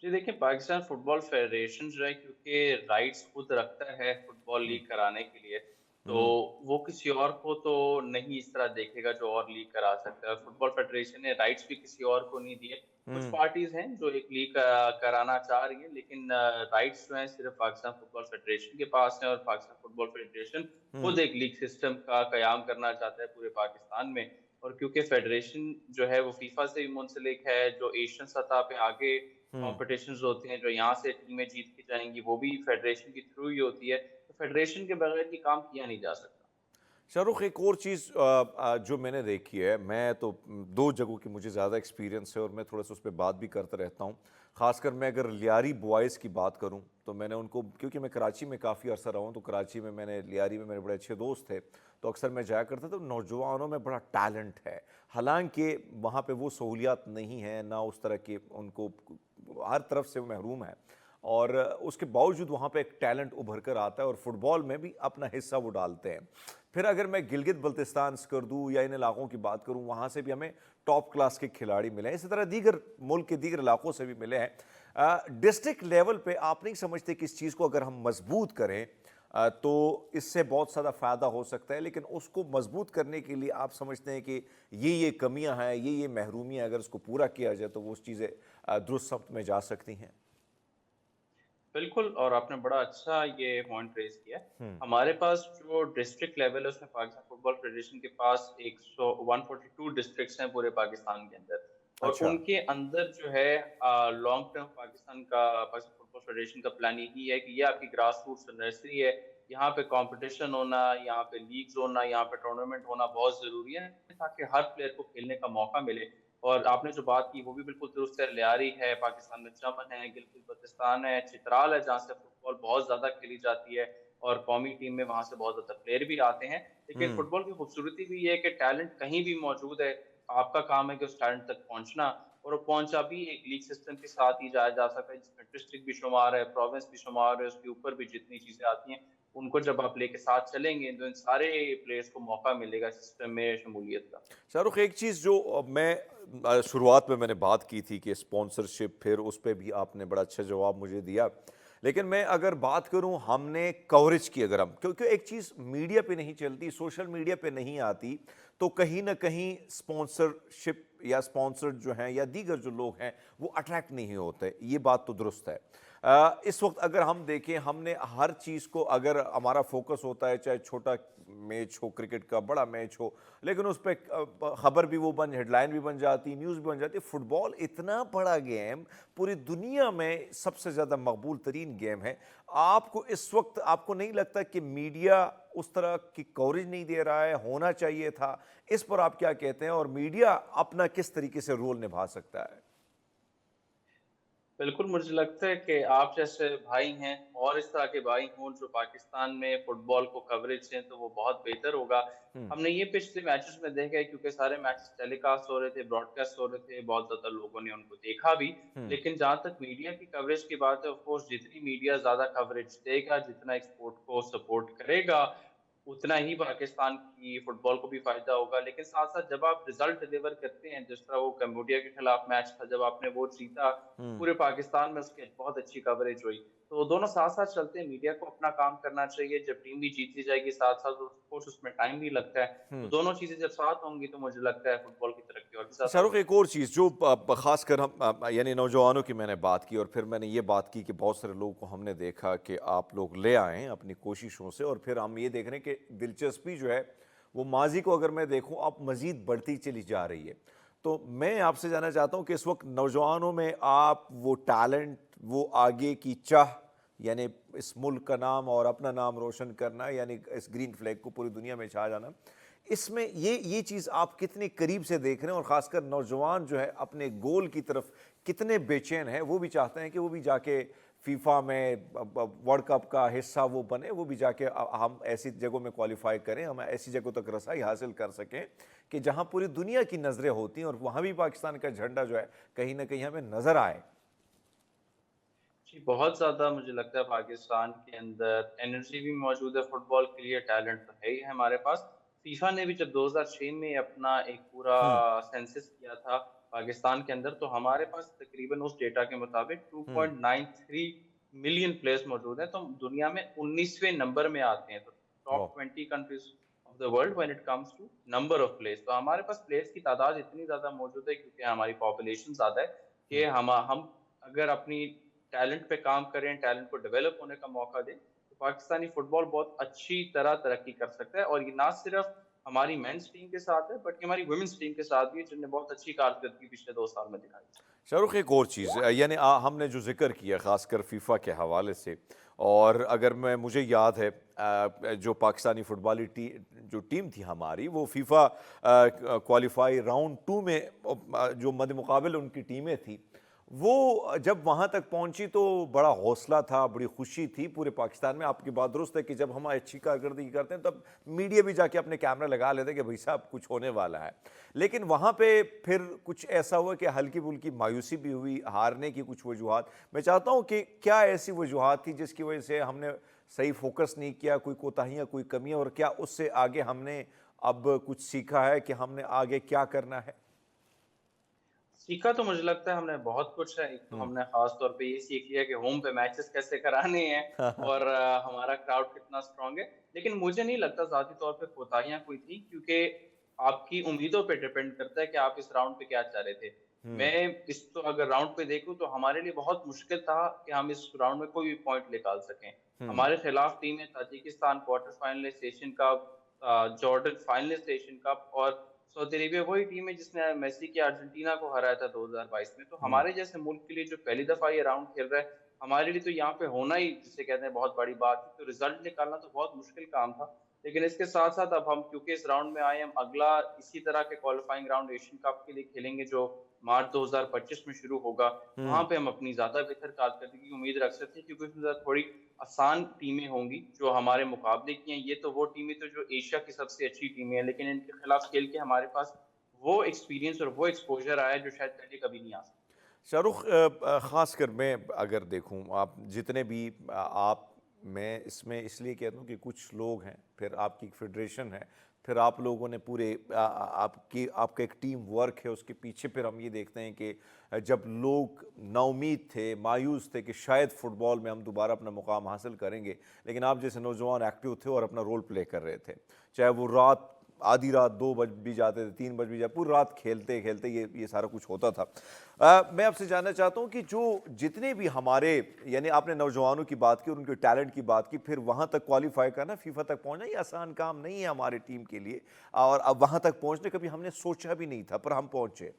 जी देखिए, पाकिस्तान फुटबॉल फेडरेशन जो है, क्योंकि राइट्स खुद रखता है फुटबॉल हुँ, लीग कराने के लिए, तो हुँ, वो किसी और को तो नहीं इस तरह देखेगा जो और लीग करा सकता है। फुटबॉल फेडरेशन ने राइट्स भी किसी और को नहीं दिए। कुछ हुँ, पार्टीज़ हैं जो एक लीग कराना चाह रही हैं, लेकिन राइट्स जो हैं सिर्फ़ पाकिस्तान फुटबॉल फेडरेशन के पास हैं, और पाकिस्तान फुटबॉल फेडरेशन हुँ, खुद एक लीग सिस्टम का कयाम करना चाहता है पूरे पाकिस्तान में। और क्योंकि फेडरेशन जो है वो फीफा से भी मुंसलिक है, जो एशियन सतह पे आगे हुँ। कॉम्पिटिशन्स होती हैं, जो यहाँ से टीमें जीत के जाएँगी, वो भी फेडरेशन के थ्रू ही होती है। तो फेडरेशन के बगैर ये काम किया नहीं जा सकता। शाहरुख, एक और चीज़ जो मैंने देखी है, मैं तो 2 जगहों की मुझे ज़्यादा एक्सपीरियंस है और मैं थोड़ा-सा उस पे बात भी करता रहता हूँ। ख़ासकर मैं अगर लियारी बॉयज़ की बात करूँ, तो मैंने उनको, क्योंकि मैं कराची में काफ़ी अरसा रहा हूँ, तो कराची में मैंने लियारी में मेरे बड़े अच्छे दोस्त थे, तो अक्सर मैं जाया करता था। तो नौजवानों में बड़ा टैलेंट है। हालाँकि वहाँ पे वो सहूलियात नहीं है, ना उस तरह के उनको हर तरफ से वो महरूम है। और उसके बावजूद वहाँ पे एक टैलेंट उभर कर आता है और फुटबॉल में भी अपना हिस्सा वो डालते हैं। फिर अगर मैं गिलगित बल्तिस्तान स्कर्दू या इन इलाकों की बात करूँ, वहाँ से भी हमें टॉप क्लास के खिलाड़ी मिले हैं। इसी तरह दीगर मुल्क के दीगर इलाकों से भी मिले हैं। डिस्ट्रिक्ट लेवल पे आप नहीं समझते कि इस चीज़ को अगर हम मजबूत करें तो इससे बहुत ज़्यादा फ़ायदा हो सकता है, लेकिन उसको मजबूत करने के लिए आप समझते हैं कि ये कमियां हैं, ये महरूमियां, अगर उसको पूरा किया जाए तो वो उस चीज़ें दुरुस्त समत में जा सकती हैं? बिल्कुल, और आपने बड़ा अच्छा ये पॉइंट रेज़ किया है। हुँ, हमारे पास जो डिस्ट्रिक्ट लेवल है, उसमें पाकिस्तान फुटबॉल फेडरेशन के पास 142 डिस्ट्रिक्ट्स हैं पूरे पाकिस्तान के अंदर। और अच्छा। उनके अंदर जो है long term Pakistan football federation का प्लान यही है कि ये आपकी ग्रास रूट्स नर्सरी है। यहाँ पे कॉम्पिटिशन होना, यहाँ पे लीग्स होना, यहाँ पे टूर्नामेंट होना बहुत ज़रूरी है, ताकि हर प्लेयर को खेलने का मौका मिले। और आपने जो बात की वो भी बिल्कुल दुरुस्त है, लियारी है, पाकिस्तान में चमन है, गिलगित-बल्तिस्तान है, चित्राल है, जहाँ से फुटबॉल बहुत ज़्यादा खेली जाती है, और कौमी टीम में वहाँ से बहुत ज़्यादा प्लेयर भी आते हैं। लेकिन हुँ, फुटबॉल की खूबसूरती भी ये है कि टैलेंट कहीं भी मौजूद है, आपका काम है कि उस टैलेंट तक पहुँचना, और वो पहुँचा भी एक लीग सिस्टम के साथ ही जाया जा सकता है, जिसमें डिस्ट्रिक्ट भी शुमार है, प्रोविंस भी शुमार है, उसके ऊपर भी जितनी चीज़ें आती हैं, उनको जब आप लेके साथ चलेंगे, तो इन सारे प्लेयर्स को मौका मिलेगा सिस्टम में शमूलियत का। शाहरुख, एक चीज़ जो मैं शुरुआत में मैंने बात की थी कि स्पॉन्सरशिप, फिर उस पे भी आपने बड़ा अच्छा जवाब मुझे दिया। लेकिन मैं अगर बात करूं हमने कवरेज की, अगर हम, क्योंकि एक चीज़ मीडिया पे नहीं चलती, सोशल मीडिया पे नहीं आती, तो कहीं ना कहीं स्पॉन्सरशिप या स्पॉन्सर जो हैं या दीगर जो लोग हैं वो अट्रैक्ट नहीं होते। ये बात तो दुरुस्त है। इस वक्त अगर हम देखें, हमने हर चीज़ को, अगर हमारा फोकस होता है, चाहे छोटा मैच हो, क्रिकेट का बड़ा मैच हो, लेकिन उस पर खबर भी वो बन, हेडलाइन भी बन जाती, न्यूज़ भी बन जाती। फुटबॉल इतना बड़ा गेम, पूरी दुनिया में सबसे ज़्यादा मकबूल तरीन गेम है। आपको इस वक्त, आपको नहीं लगता कि मीडिया उस तरह की कवरेज नहीं दे रहा है? होना चाहिए था। इस पर आप क्या कहते हैं, और मीडिया अपना किस तरीके से रोल निभा सकता है? बिल्कुल, मुझे लगता है कि आप जैसे भाई हैं और इस तरह के भाई हों जो पाकिस्तान में फुटबॉल को कवरेज दें, तो वो बहुत बेहतर होगा। हम्म, हमने ये पिछले मैचेस में देखा है, क्योंकि सारे मैचेस टेलीकास्ट हो रहे थे, ब्रॉडकास्ट हो रहे थे, बहुत ज़्यादा लोगों ने उनको देखा भी। हम्म, लेकिन जहाँ तक मीडिया की कवरेज की बात है, ऑफ कोर्स जितनी मीडिया ज़्यादा कवरेज देगा, जितना एक स्पोर्ट को सपोर्ट करेगा, उतना ही पाकिस्तान की फुटबॉल को भी फ़ायदा होगा। लेकिन साथ-साथ जब आप रिज़ल्ट डिलीवर करते हैं, जिस तरह वो कंबोडिया के खिलाफ मैच था, जब आपने वो जीता, हम्म। पूरे पाकिस्तान में उसकी बहुत अच्छी कवरेज हुई। तो दोनों साथ-साथ चलते हैं, मीडिया को अपना काम करना चाहिए, जब टीम भी जीतती जाएगी साथ-साथ, ऑफ कोर्स उसमें टाइम भी लगता है। तो हम्म। दोनों चीज़ें जब साथ होंगी, तो मुझे लगता है फुटबॉल की तरक्की और भी ज़्यादा शाहरुख, होगी। एक और चीज़ जो ख़ासकर हम यानी नौजवानों की मैंने बात की, और फिर मैंने ये बात की कि बहुत सारे लोगों को हमने देखा कि आप लोग ले आए हैं अपनी कोशिशों से, और फिर हम ये देख रहे हैं कि दिलचस्पी जो है वो माजी को अगर मैं देखूं, अब मज़ीद बढ़ती चली जा रही है। तो मैं आपसे जानना चाहता हूं कि इस वक्त नौजवानों में आप वो टैलेंट, वो आगे की चाह, यानी इस मुल्क का नाम और अपना नाम रोशन करना, यानी इस ग्रीन फ्लैग को पूरी दुनिया में छा जाना, इसमें ये चीज़ आप कितने करीब से देख रहे हैं, और ख़ासकर नौजवान जो है अपने गोल की तरफ कितने बेचैन हैं? वो भी चाहते हैं कि वो भी जाके फीफा में वर्ल्ड कप का हिस्सा वो बने, वो भी जाके हम ऐसी जगहों में क्वालिफाई करें, हम ऐसी जगहों तक रसाई हासिल कर सकें कि जहां पूरी दुनिया की नज़रें होती हैं और वहां भी पाकिस्तान का झंडा जो है कहीं ना कहीं हमें नज़र आए। जी, बहुत ज़्यादा मुझे लगता है पाकिस्तान के अंदर एनर्जी भी मौजूद है फुटबॉल के लिए, टैलेंट तो है ही है हमारे पास। फीफा ने भी जब 2006 में अपना एक पूरा हम्म। सेंसस किया था पाकिस्तान के अंदर, तो हमारे पास तकरीबन उस डेटा के मुताबिक हम्म। 2.93 मिलियन प्लेयर्स मौजूद हैं, तो दुनिया में 19वें नंबर में आते हैं। तो वाह। Top 20 countries of the world when it comes to number of players. तो हमारे पास प्लेयर्स की तादाद इतनी ज़्यादा मौजूद है क्योंकि हमारी पॉपुलेशन ज़्यादा है कि हम्म। हम अगर अपनी टैलेंट पे काम करें, टैलेंट को डेवलप होने का मौका दें, तो पाकिस्तानी फुटबॉल बहुत अच्छी तरह तरक्की कर सकता है। और ये ना सिर्फ हमारी मेंस टीम के साथ है, बल्कि हमारी वुमेन्स टीम के साथ भी है, जिनने बहुत अच्छी कारकर्दगी पिछले 2 साल में दिखाई है। शाहरुख, एक और चीज़ यानी हमने जो जिक्र किया ख़ासकर फीफा के हवाले से, और अगर मैं मुझे याद है जो पाकिस्तानी फुटबॉली जो टीम थी हमारी, वो फीफा क्वालिफाई राउंड 2 में जो मद मुकाबिल उनकी टीमें थी, वो जब वहाँ तक पहुँची तो बड़ा हौसला था, बड़ी खुशी थी पूरे पाकिस्तान में। आपकी बात दुरुस्त है कि जब हम अच्छी कारकर्दगी करते हैं तब मीडिया भी जाके अपने कैमरा लगा लेते हैं कि भाई साहब कुछ होने वाला है। लेकिन वहाँ पे फिर कुछ ऐसा हुआ कि हल्की-फुल्की मायूसी भी हुई, हारने की कुछ वजूहात। मैं चाहता हूँ कि क्या ऐसी वजूहात थी जिसकी वजह से हमने सही फ़ोकस नहीं किया, कोई कोताहियाँ, कोई कमियाँ, और क्या उससे आगे हमने अब कुछ सीखा है कि हमने आगे क्या करना है? सीखा तो मुझे लगता है हमने बहुत कुछ है। एक तो हुँ। हमने ख़ास तौर पे ये सीख लिया कि होम पे मैचेज़ कैसे कराने हैं और हमारा क्राउड कितना स्ट्रॉन्ग है। लेकिन मुझे नहीं लगता ज़ाती तौर पे कोताहियाँ कोई थी, क्योंकि आपकी उम्मीदों पे डिपेंड करता है कि आप इस राउंड पे क्या चाह रहे थे। हुँ। मैं इस तो अगर राउंड पे देखूँ तो हमारे लिए बहुत मुश्किल था कि हम इस राउंड में कोई भी पॉइंट निकाल सकें। हुँ। हमारे खिलाफ टीमें Tajikistan quarter finalist Asian cup, Jordan finalist Asian cup, और सऊदी अरेबिया वही टीम है जिसने मेसी की अर्जेंटीना को हराया था 2022 में। तो हुँ। हमारे जैसे मुल्क के लिए जो पहली दफ़ा ये राउंड खेल रहा है, हमारे लिए तो यहाँ पे होना ही जिसे कहते हैं बहुत बड़ी बात है। तो रिज़ल्ट निकालना तो बहुत मुश्किल काम था। लेकिन इसके साथ-साथ अब हम क्योंकि इस राउंड में आए हैं, हम अगला इसी तरह के क्वालीफाइंग राउंड एशियन कप के लिए खेलेंगे जो मार्च 2025 में शुरू होगा। वहाँ हुँ। पे हम अपनी ज़्यादा बेहतर कारकर्दगी की उम्मीद रख सकते हैं, क्योंकि उसमें थोड़ी आसान टीमें होंगी जो हमारे मुकाबले की हैं। ये तो वो टीमें तो जो एशिया की सबसे अच्छी टीमें हैं, लेकिन इनके खिलाफ खेल के हमारे पास वो एक्सपीरियंस और वो एक्सपोज़र आया जो शायद पहले कभी नहीं आ सकता। शाहरुख, ख़ासकर मैं अगर देखूं, आप जितने भी आप, मैं इसमें इसलिए कहता हूं कि कुछ लोग हैं, फिर आपकी एक फेडरेशन है, फिर आप लोगों ने पूरे आपकी आपका एक टीम वर्क है उसके पीछे। फिर हम ये देखते हैं कि जब लोग नाउमीद थे, मायूस थे कि शायद फ़ुटबॉल में हम दोबारा अपना मुकाम हासिल करेंगे, लेकिन आप जैसे नौजवान एक्टिव थे और अपना रोल प्ले कर रहे थे, चाहे वो रात, आधी रात 2 बज भी जाते थे, 3 बज भी जाते, पूरी रात खेलते खेलते ये सारा कुछ होता था। मैं आपसे जानना चाहता हूँ कि जो जितने भी हमारे, यानी आपने नौजवानों की बात की और उनके टैलेंट की बात की, फिर वहाँ तक क्वालिफाई करना, फीफा तक पहुँचना, ये आसान काम नहीं है हमारे टीम के लिए, और अब वहाँ तक पहुँचने कभी हमने सोचा भी नहीं था, पर हम पहुँचे।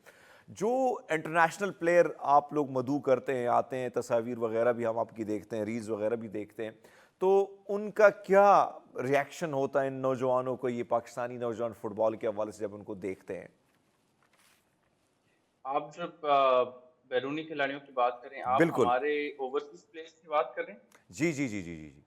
जो इंटरनेशनल प्लेयर आप लोग मधु करते हैं, आते हैं, तस्वीर वगैरह भी हम आपकी देखते हैं, रील्स वगैरह भी देखते हैं, तो उनका क्या रिएक्शन होता है इन नौजवानों को, ये पाकिस्तानी नौजवान फुटबॉल के हवाले से जब उनको देखते हैं? आप जब बैरूनी खिलाड़ियों की बात करें, आप बिल्कुल। हमारे ओवरसीज़ प्लेयर्स की बात कर रहे हैं? जी, जी, जी, जी, जी, जी।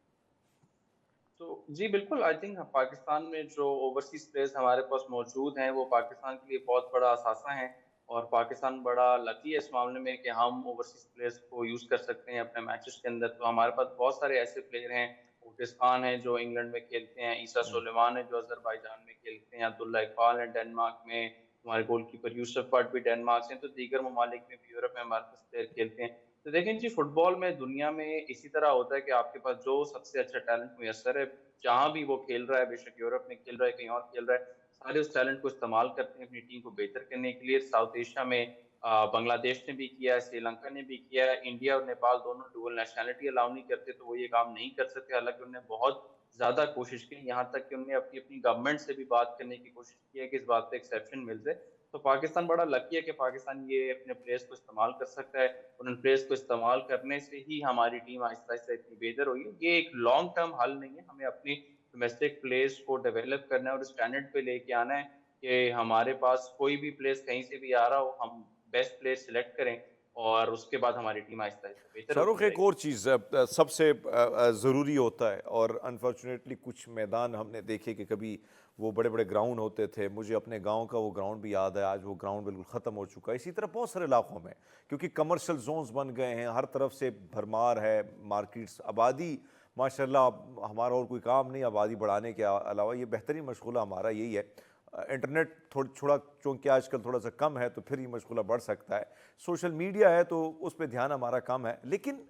तो जी, बिल्कुल, आई थिंक पाकिस्तान में जो ओवरसीज़ प्लेयर्स हमारे पास मौजूद हैं, वो पाकिस्तान के लिए बहुत बड़ा असासा हैं, और पाकिस्तान बड़ा लकी है इस मामले में कि हम ओवरसीज़ प्लेयर्स को यूज़ कर सकते हैं अपने मैचेज़ के अंदर। तो हमारे पास बहुत सारे ऐसे प्लेयर हैं, ओटिस खान है जो इंग्लैंड में खेलते हैं, ईसा हुँ। सुलेमान है जो अज़रबैजान में खेलते हैं, अब्दुल्ला इकबाल है डेनमार्क में, हमारे गोलकीपर यूसुफ बट भी डेनमार्क से हैं, तो दीगर ममालिक में भी, यूरोप में हमारे पास प्लेयर खेलते हैं। तो देखें जी, फुटबॉल में दुनिया में इसी तरह होता है कि आपके पास जो सबसे अच्छा टैलेंट मुयस्सर है, जहाँ भी वो खेल रहा है, बेशक यूरोप में खेल रहा है, कहीं और खेल रहा है, सारे उस टैलेंट को इस्तेमाल करते हैं अपनी टीम को बेहतर करने के लिए। साउथ एशिया में बांग्लादेश ने भी किया है, श्रीलंका ने भी किया है। इंडिया और नेपाल दोनों डुअल नेशनैलिटी अलाउ नहीं करते, तो वो ये काम नहीं कर सकते। हालाँकि उन्होंने बहुत ज़्यादा कोशिश की, यहाँ तक कि उन्होंने अपनी-अपनी गवर्नमेंट से भी बात करने की कोशिश की है कि इस बात पे एक्सेप्शन मिल जाए। तो पाकिस्तान बड़ा लकी है कि पाकिस्तान ये अपने प्लेयर्स को इस्तेमाल कर सकता है, और उन प्लेयर्स को इस्तेमाल करने से ही हमारी टीम आहिस्ता-आहिस्ता इतनी बेहतर हुई है। ये एक लॉन्ग टर्म हल नहीं है, हमें अपनी डोमेस्टिक प्लेयर्स को डेवलप करना है और स्टैंडर्ड पे लेके आना है कि हमारे पास कोई भी प्लेयर्स कहीं से भी आ रहा हो, हम बेस्ट प्लेयर सिलेक्ट करें। और उसके बाद हमारी टीम आहिस्ता-आहिस्ता बेहतर शाहरुख, होती एक जाएगी। और चीज़ सबसे ज़रूरी होता है, और अनफॉर्चुनेटली कुछ मैदान हमने देखे कि कभी वो बड़े बड़े ग्राउंड होते थे। मुझे अपने गांव का वो ग्राउंड भी याद है, आज वो ग्राउंड बिल्कुल ख़त्म हो चुका है। इसी तरह बहुत सारे इलाकों में, क्योंकि कमर्शियल जोन्स बन गए हैं, हर तरफ से भरमार है, मार्केट्स, आबादी माशाल्लाह। हमारा और कोई काम नहीं आबादी बढ़ाने के अलावा, ये बेहतरीन मशगूला हमारा यही है। इंटरनेट थोड़ा चूँकि आजकल थोड़ा सा कम है, तो फिर ये मशगूला बढ़ सकता है। सोशल मीडिया है तो उस पे ध्यान हमारा कम है, लेकिन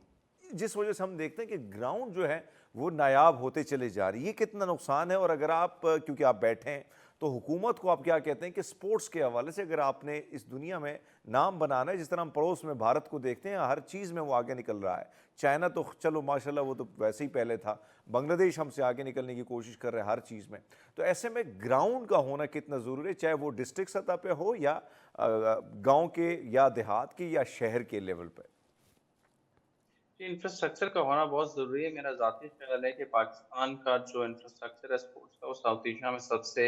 जिस वजह से हम देखते हैं कि ग्राउंड जो है वो नायाब होते चले जा रही है, ये कितना नुकसान है। और अगर आप, क्योंकि आप बैठे हैं, तो हुकूमत को आप क्या कहते हैं कि स्पोर्ट्स के हवाले से अगर आपने इस दुनिया में नाम बनाना है, जिस तरह हम पड़ोस में भारत को देखते हैं, हर चीज़ में वो आगे निकल रहा है। चाइना तो चलो माशाल्लाह वो तो वैसे ही पहले था, बांग्लादेश हमसे आगे निकलने की कोशिश कर रहा है हर चीज़ में। तो ऐसे में ग्राउंड का होना कितना ज़रूरी है, चाहे वो डिस्ट्रिक्ट सतह पे हो या गांव के या देहात के या शहर के लेवल पे। जी, इंफ्रास्ट्रक्चर का होना बहुत ज़रूरी है। मेरा ज़ाती ख़्याल है कि पाकिस्तान का जो इंफ्रास्ट्रक्चर है स्पोर्ट्स का, वो साउथ एशिया में सबसे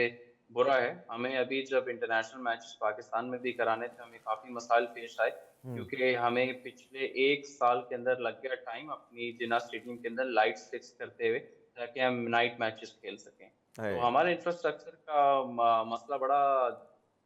बुरा है। हमें अभी जब इंटरनेशनल मैचेस पाकिस्तान में भी कराने थे, हमें काफ़ी मसाइल पेश आए, हम्म। क्योंकि हमें पिछले 1 साल के अंदर लग गया टाइम अपनी जिन्ना स्टेडियम के अंदर लाइट्स फिक्स करते हुए, ताकि हम नाइट मैचेस खेल सकें। तो है। हमारे इंफ्रास्ट्रक्चर का मसला बड़ा,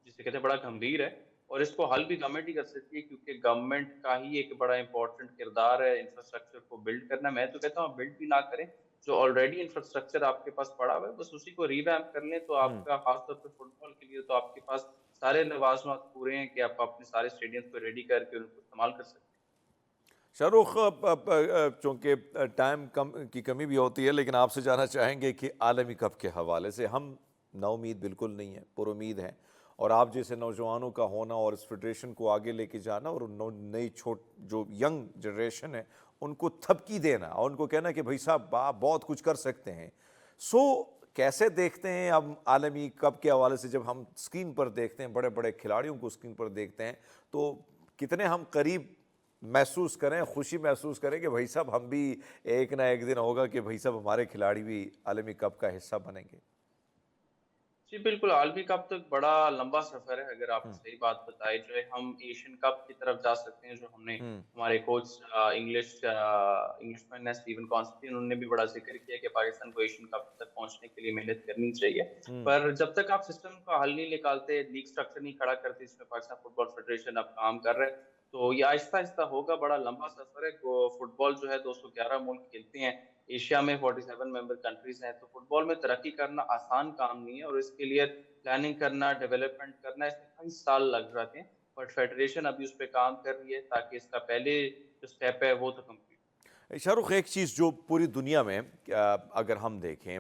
जिसे कहते हैं, बड़ा गंभीर है। और इसको हल भी गवर्नमेंट ही कर सकती है, क्योंकि गवर्नमेंट का ही एक बड़ा इंपॉर्टेंट किरदार है इंफ्रास्ट्रक्चर को बिल्ड करना। मैं तो कहता हूँ बिल्ड भी ना करें, जो ऑलरेडी इंफ्रास्ट्रक्चर आपके पास पड़ा हुआ है बस उसी को रिवैम्प कर लें, तो हम्म। आपका खासतौर पे फुटबॉल के लिए तो आपके पास सारे लवाजमात पूरे हैं कि आप अपने सारे स्टेडियम को रेडी करके उनको इस्तेमाल कर सकते शाहरुख, चूँकि टाइम कम की कमी भी होती है, लेकिन आपसे जानना चाहेंगे कि आलमी कप के हवाले से हम नाउमीद बिल्कुल नहीं है, पुरुमीद हैं। और आप जैसे नौजवानों का होना और इस फेडरेशन को आगे लेके जाना, और नई छोट जो यंग जनरेशन है उनको थपकी देना और उनको कहना कि भाई साहब आप बहुत कुछ कर सकते हैं। सो कैसे देखते हैं अब आलमी कप के हवाले से, जब हम स्क्रीन पर देखते हैं बड़े बड़े खिलाड़ियों को स्क्रीन पर देखते हैं, तो कितने हम करीब महसूस करें, खुशी महसूस करें कि भाई साहब हम भी एक ना एक दिन होगा कि भाई साहब हमारे खिलाड़ी भी आलमी कप का हिस्सा बनेंगे। जी, बिल्कुल, आलमी कप तो एक बड़ा लंबा सफ़र है। अगर आपने हम्म। सही बात बताई, जो है हम एशियन कप की तरफ जा सकते हैं, जो हमने हम्म। हमारे कोच इंग्लिशमैन है स्टीवन कॉन्स्टेंटाइन, उन्होंने भी बड़ा ज़िक्र किया कि पाकिस्तान को एशियन कप तक पहुँचने के लिए मेहनत करनी चाहिए। हम्म। पर जब तक आप सिस्टम का हल नहीं निकालते, लीग स्ट्रक्चर नहीं खड़ा करते, इसमें पाकिस्तान फुटबॉल फेडरेशन अब काम कर रहा है, तो ये आहिस्ता-आहिस्ता होगा, बड़ा लंबा सफ़र है। को फुटबॉल जो है 211 मुल्क खेलते हैं, एशिया में 47 मेंबर कंट्रीज़ हैं, तो फुटबॉल में तरक्की करना आसान काम नहीं है, और इसके लिए प्लानिंग करना, डेवलपमेंट करना, इसमें कई साल लग जाते हैं। बट फेडरेशन अभी उस पे काम कर रही है, ताकि इसका पहले जो स्टेप है वो तो कंप्लीट। शाहरुख, एक चीज़ जो पूरी दुनिया में अगर हम देखें,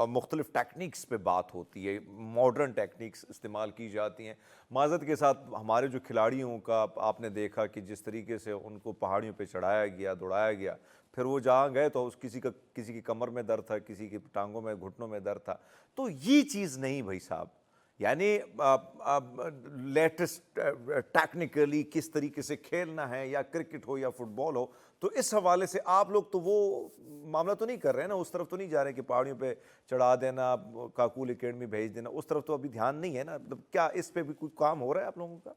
मुख्तलिफ टेक्निक्स पे बात होती है, मॉडर्न टेक्निक्स इस्तेमाल की जाती हैं। माज़रत के साथ हमारे जो खिलाड़ियों का आपने देखा कि जिस तरीके से उनको पहाड़ियों पे चढ़ाया गया, दौड़ाया गया, फिर वो जहाँ गए तो उस किसी की कमर में दर्द था, किसी की टांगों में, घुटनों में दर्द था। तो ये चीज़ नहीं भाई साहब, यानी लेटेस्ट टेक्निकली किस तरीके से खेलना है, या क्रिकेट हो या फुटबॉल हो, तो इस हवाले से आप लोग तो वो मामला तो नहीं कर रहे हैं ना, उस तरफ तो नहीं जा रहे कि पहाड़ियों पे चढ़ा देना, काकूल एकेडमी भेज देना, उस तरफ तो अभी ध्यान नहीं है ना। मतलब क्या इस पे भी कुछ काम हो रहा है आप लोगों का?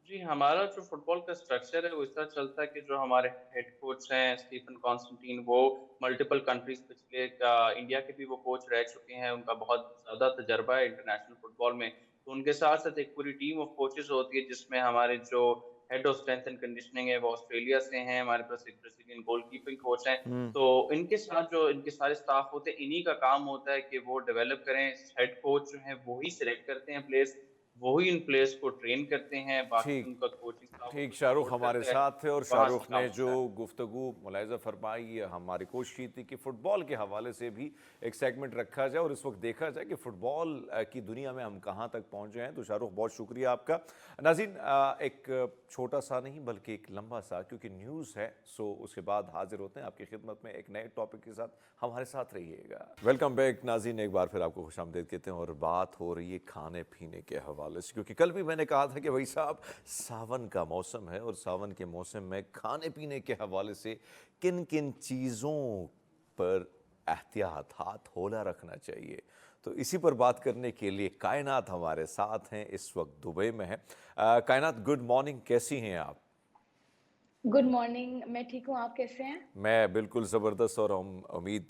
जी, हमारा जो फुटबॉल का स्ट्रक्चर है वो इस तरह चलता है कि जो हमारे हेड कोच हैं स्टीफन कॉन्स्टेंटीन, वो मल्टीपल कंट्रीज पिछले इंडिया के भी वो कोच रह चुके हैं, उनका बहुत ज़्यादा तजर्बा है इंटरनेशनल फुटबॉल में। तो उनके साथ-साथ एक पूरी टीम ऑफ कोचेज़ होती है, जिसमें हमारे जो head of strength and conditioning है वो ऑस्ट्रेलिया से हैं, हमारे पास एक ब्राज़ीलियन गोलकीपिंग कोच हैं। हम्म। तो इनके साथ जो इनके सारे स्टाफ होते हैं, इन्हीं का काम होता है कि वो डेवलप करें। हेड कोच जो हैं वो ही सिलेक्ट करते हैं प्लेयर्स, वो ही इन प्लेयर्स को ट्रेन करते हैं, बाकी ठीक। उनका कोचिंग स्टाफ ठीक, उनको शाहरुख सपोर्ट हमारे करता है, साथ थे, और वहाँ से शाहरुख काम ने जो होता है। गुफ्तगू मुलाहिज़ा फरमाई, ये हमारी कोशिश की थी कि फ़ुटबॉल के हवाले से भी एक सेगमेंट रखा जाए और इस वक्त देखा जाए कि फ़ुटबॉल की दुनिया में हम कहाँ तक पहुँचे हैं। तो शाहरुख, बहुत शुक्रिया आपका। नाज़रीन, एक छोटा सा नहीं बल्कि एक लंबा सा, क्योंकि न्यूज़ है, सो उसके बाद हाजिर होते हैं आपकी खिदमत में एक नए टॉपिक के साथ। हमारे साथ रहिएगा। वेलकम बैक नाज़रीन, एक बार फिर आपको खुशामदीद कहते हैं, और बात हो रही है खाने पीने के हवाले से, क्योंकि कल भी मैंने कहा था कि भाई साहब सावन का मौसम है, और सावन के मौसम में खाने पीने के हवाले से किन किन चीज़ों पर एहतियात, हाथ होला रखना चाहिए। तो इसी पर बात करने के लिए कायनात हमारे साथ हैं, इस वक्त दुबई में है। कायनात, गुड मॉर्निंग, कैसी हैं आप? Good morning. मैं ठीक हूँ, आप कैसे हैं? मैं बिल्कुल ज़बरदस्त, और हम उम्मीद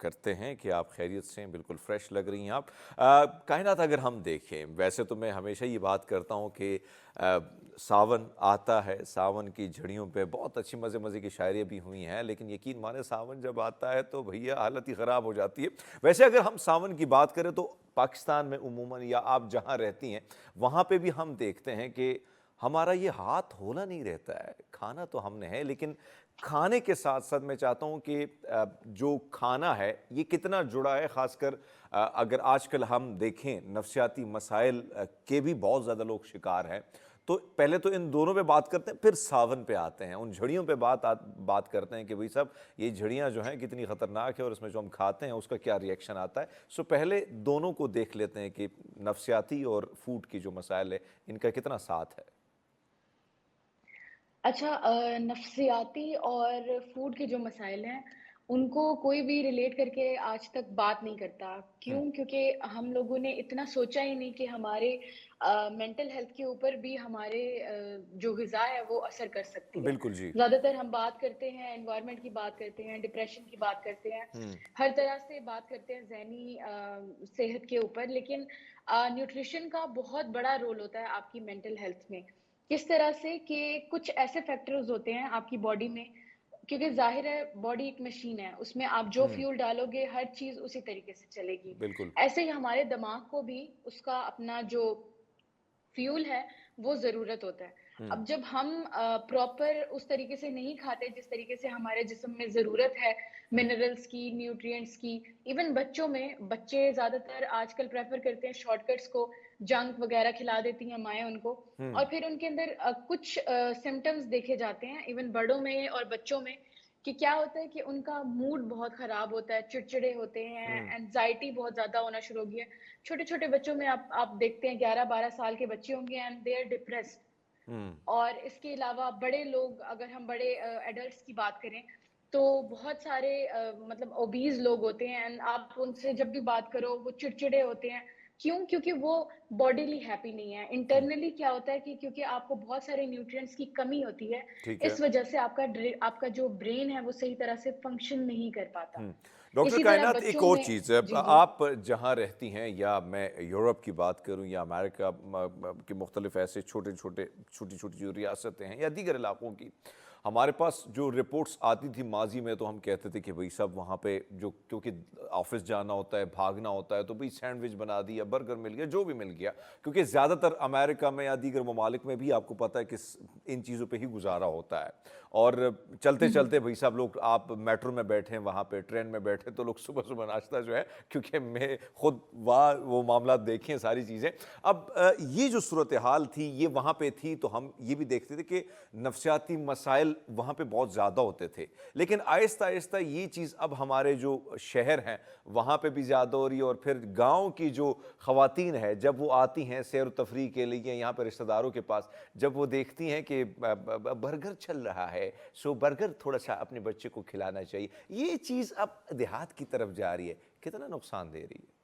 करते हैं कि आप खैरियत से हैं, बिल्कुल फ्रेश लग रही हैं आप। कायनात, अगर हम देखें, वैसे तो मैं हमेशा ये बात करता हूँ कि सावन आता है, सावन की झड़ियों पे बहुत अच्छी मज़े मज़े की शायरियाँ भी हुई हैं, लेकिन यकीन माने सावन जब आता है तो भैया हालत ही ख़राब हो जाती है। वैसे अगर हम सावन की बात करें तो पाकिस्तान में उमूमन, या आप जहाँ रहती हैं वहाँ पे भी हम देखते हैं कि हमारा ये हाथ होला नहीं रहता है। खाना तो हमने है, लेकिन खाने के साथ साथ मैं चाहता हूँ कि जो खाना है ये कितना जुड़ा है, ख़ासकर अगर आजकल हम देखें नफ्सियाती मसाइल के भी बहुत ज़्यादा लोग शिकार हैं। तो पहले तो इन दोनों पे बात करते हैं, फिर सावन पे आते हैं, उन झड़ियों पे बात करते हैं कि भाई साहब ये झड़ियाँ जो हैं कितनी ख़तरनाक है, और इसमें जो हम खाते हैं उसका क्या रिएक्शन आता है। सो पहले दोनों को देख लेते हैं कि नफ्सियाती और फूड की जो मसाइल है इनका कितना साथ है। अच्छा, नफ्सियाती और फूड के जो मसाइल हैं, उनको कोई भी रिलेट करके आज तक बात नहीं करता। हुँ, क्यों? क्योंकि हम लोगों ने इतना सोचा ही नहीं कि हमारे मेंटल हेल्थ के ऊपर भी हमारे जो ग़िज़ा है वो असर कर सकती है। बिल्कुल जी। ज़्यादातर हम बात करते हैं एनवायरनमेंट की, बात करते हैं डिप्रेशन की, बात करते हैं, हुँ, हर तरह से बात करते हैं ज़हनी सेहत के ऊपर। लेकिन न्यूट्रिशन का बहुत बड़ा रोल होता है आपकी मेंटल हेल्थ में। किस तरह से कि कुछ ऐसे फैक्टर्स होते हैं आपकी बॉडी में, क्योंकि ज़ाहिर है बॉडी एक मशीन है, उसमें आप जो हुँ, फ्यूल डालोगे हर चीज़ उसी तरीके से चलेगी। बिल्कुल। ऐसे ही हमारे दिमाग को भी उसका अपना जो फ्यूल है, वो ज़रूरत होता है। हुँ, अब जब हम प्रॉपर उस तरीके से नहीं खाते जिस तरीके से हमारे जिस्म में ज़रूरत है मिनरल्स की, न्यूट्रिएंट्स की, इवन बच्चों में, बच्चे ज़्यादातर आजकल प्रेफ़र करते हैं शॉर्टकट्स को, जंक वग़ैरह खिला देती हैं माएँ उनको, और हुँ, फिर उनके अंदर कुछ सिम्पटम्स देखे जाते हैं इवन बड़ों में और बच्चों में, कि क्या होता है कि उनका मूड बहुत ख़राब होता है, चिड़चिड़े होते हैं, हुँ, एंग्ज़ायटी बहुत ज़्यादा होना शुरू हो गई है। छोटे-छोटे बच्चों में आप देखते हैं 11-12 साल के बच्चे होंगे एंड दे आर डिप्रेस्ड। हुँ, और इसके अलावा बड़े लोग, अगर हम बड़े एडल्ट्स की बात करें, तो बहुत सारे मतलब ओबीज़ लोग होते हैं एंड आप उनसे जब भी बात करो वो चिड़चिड़े होते हैं। क्यों? क्योंकि वो बॉडीली हैप्पी नहीं है। हुँ, इंटरनली क्या होता है कि क्योंकि आपको बहुत सारे न्यूट्रिएंट्स की कमी होती है, ठीक है। इस वजह से आपका जो ब्रेन है वो सही तरह से फंक्शन नहीं कर पाता। हुँ। डॉक्टर इसी तरह कायनात, एक बच्चों और में चीज़ है, जी, जी। आप जहाँ रहती हैं, या मैं यूरोप की बात करूँ या अमेरिका के मुख्तलिफ़ ऐसे छोटे-छोटे छोटी-छोटी जो रियासतें हैं या दीगर इलाकों की, हमारे पास जो रिपोर्ट्स आती थी माज़ी में, तो हम कहते थे कि भई साहब वहाँ पे जो, क्योंकि ऑफ़िस जाना होता है, भागना होता है, तो भई सैंडविच बना दिया, बर्गर मिल गया, जो भी मिल गया। क्योंकि ज़्यादातर अमेरिका में या दीगर ममालिक में भी आपको पता है कि इन चीज़ों पे ही गुज़ारा होता है। और हुँ, हुँ। चलते-चलते भई साहब लोग, आप मेट्रो में बैठे हैं, वहाँ पे ट्रेन में बैठे, तो लोग सुबह-सुबह नाश्ता जो है, क्योंकि मैं खुद वहाँ वो मामलात देखे हैं, सारी चीज़ें। अब ये जो सूरत-ए-हाल थी, ये वहाँ पे थी, तो हम ये भी देखते थे कि नफ्सियाती मसाइल वहाँ पे बहुत ज़्यादा होते थे। लेकिन आहिस्ता-आहिस्ता ये चीज़ अब हमारे जो शहर हैं, वहाँ पे भी ज़्यादा हो रही है, और फिर गाँव की जो ख़वातीन है, जब वो आती हैं सैर-व-तफ़रीह के लिए यहाँ पे रिश्तेदारों के पास, जब वो देखती हैं कि बर्गर चल रहा है, सो बर्गर थोड़ा-सा अपने बच्चे को खिलाना चाहिए। ये चीज़ अब देहात की तरफ जा रही है, कितना नुकसान दे रही है?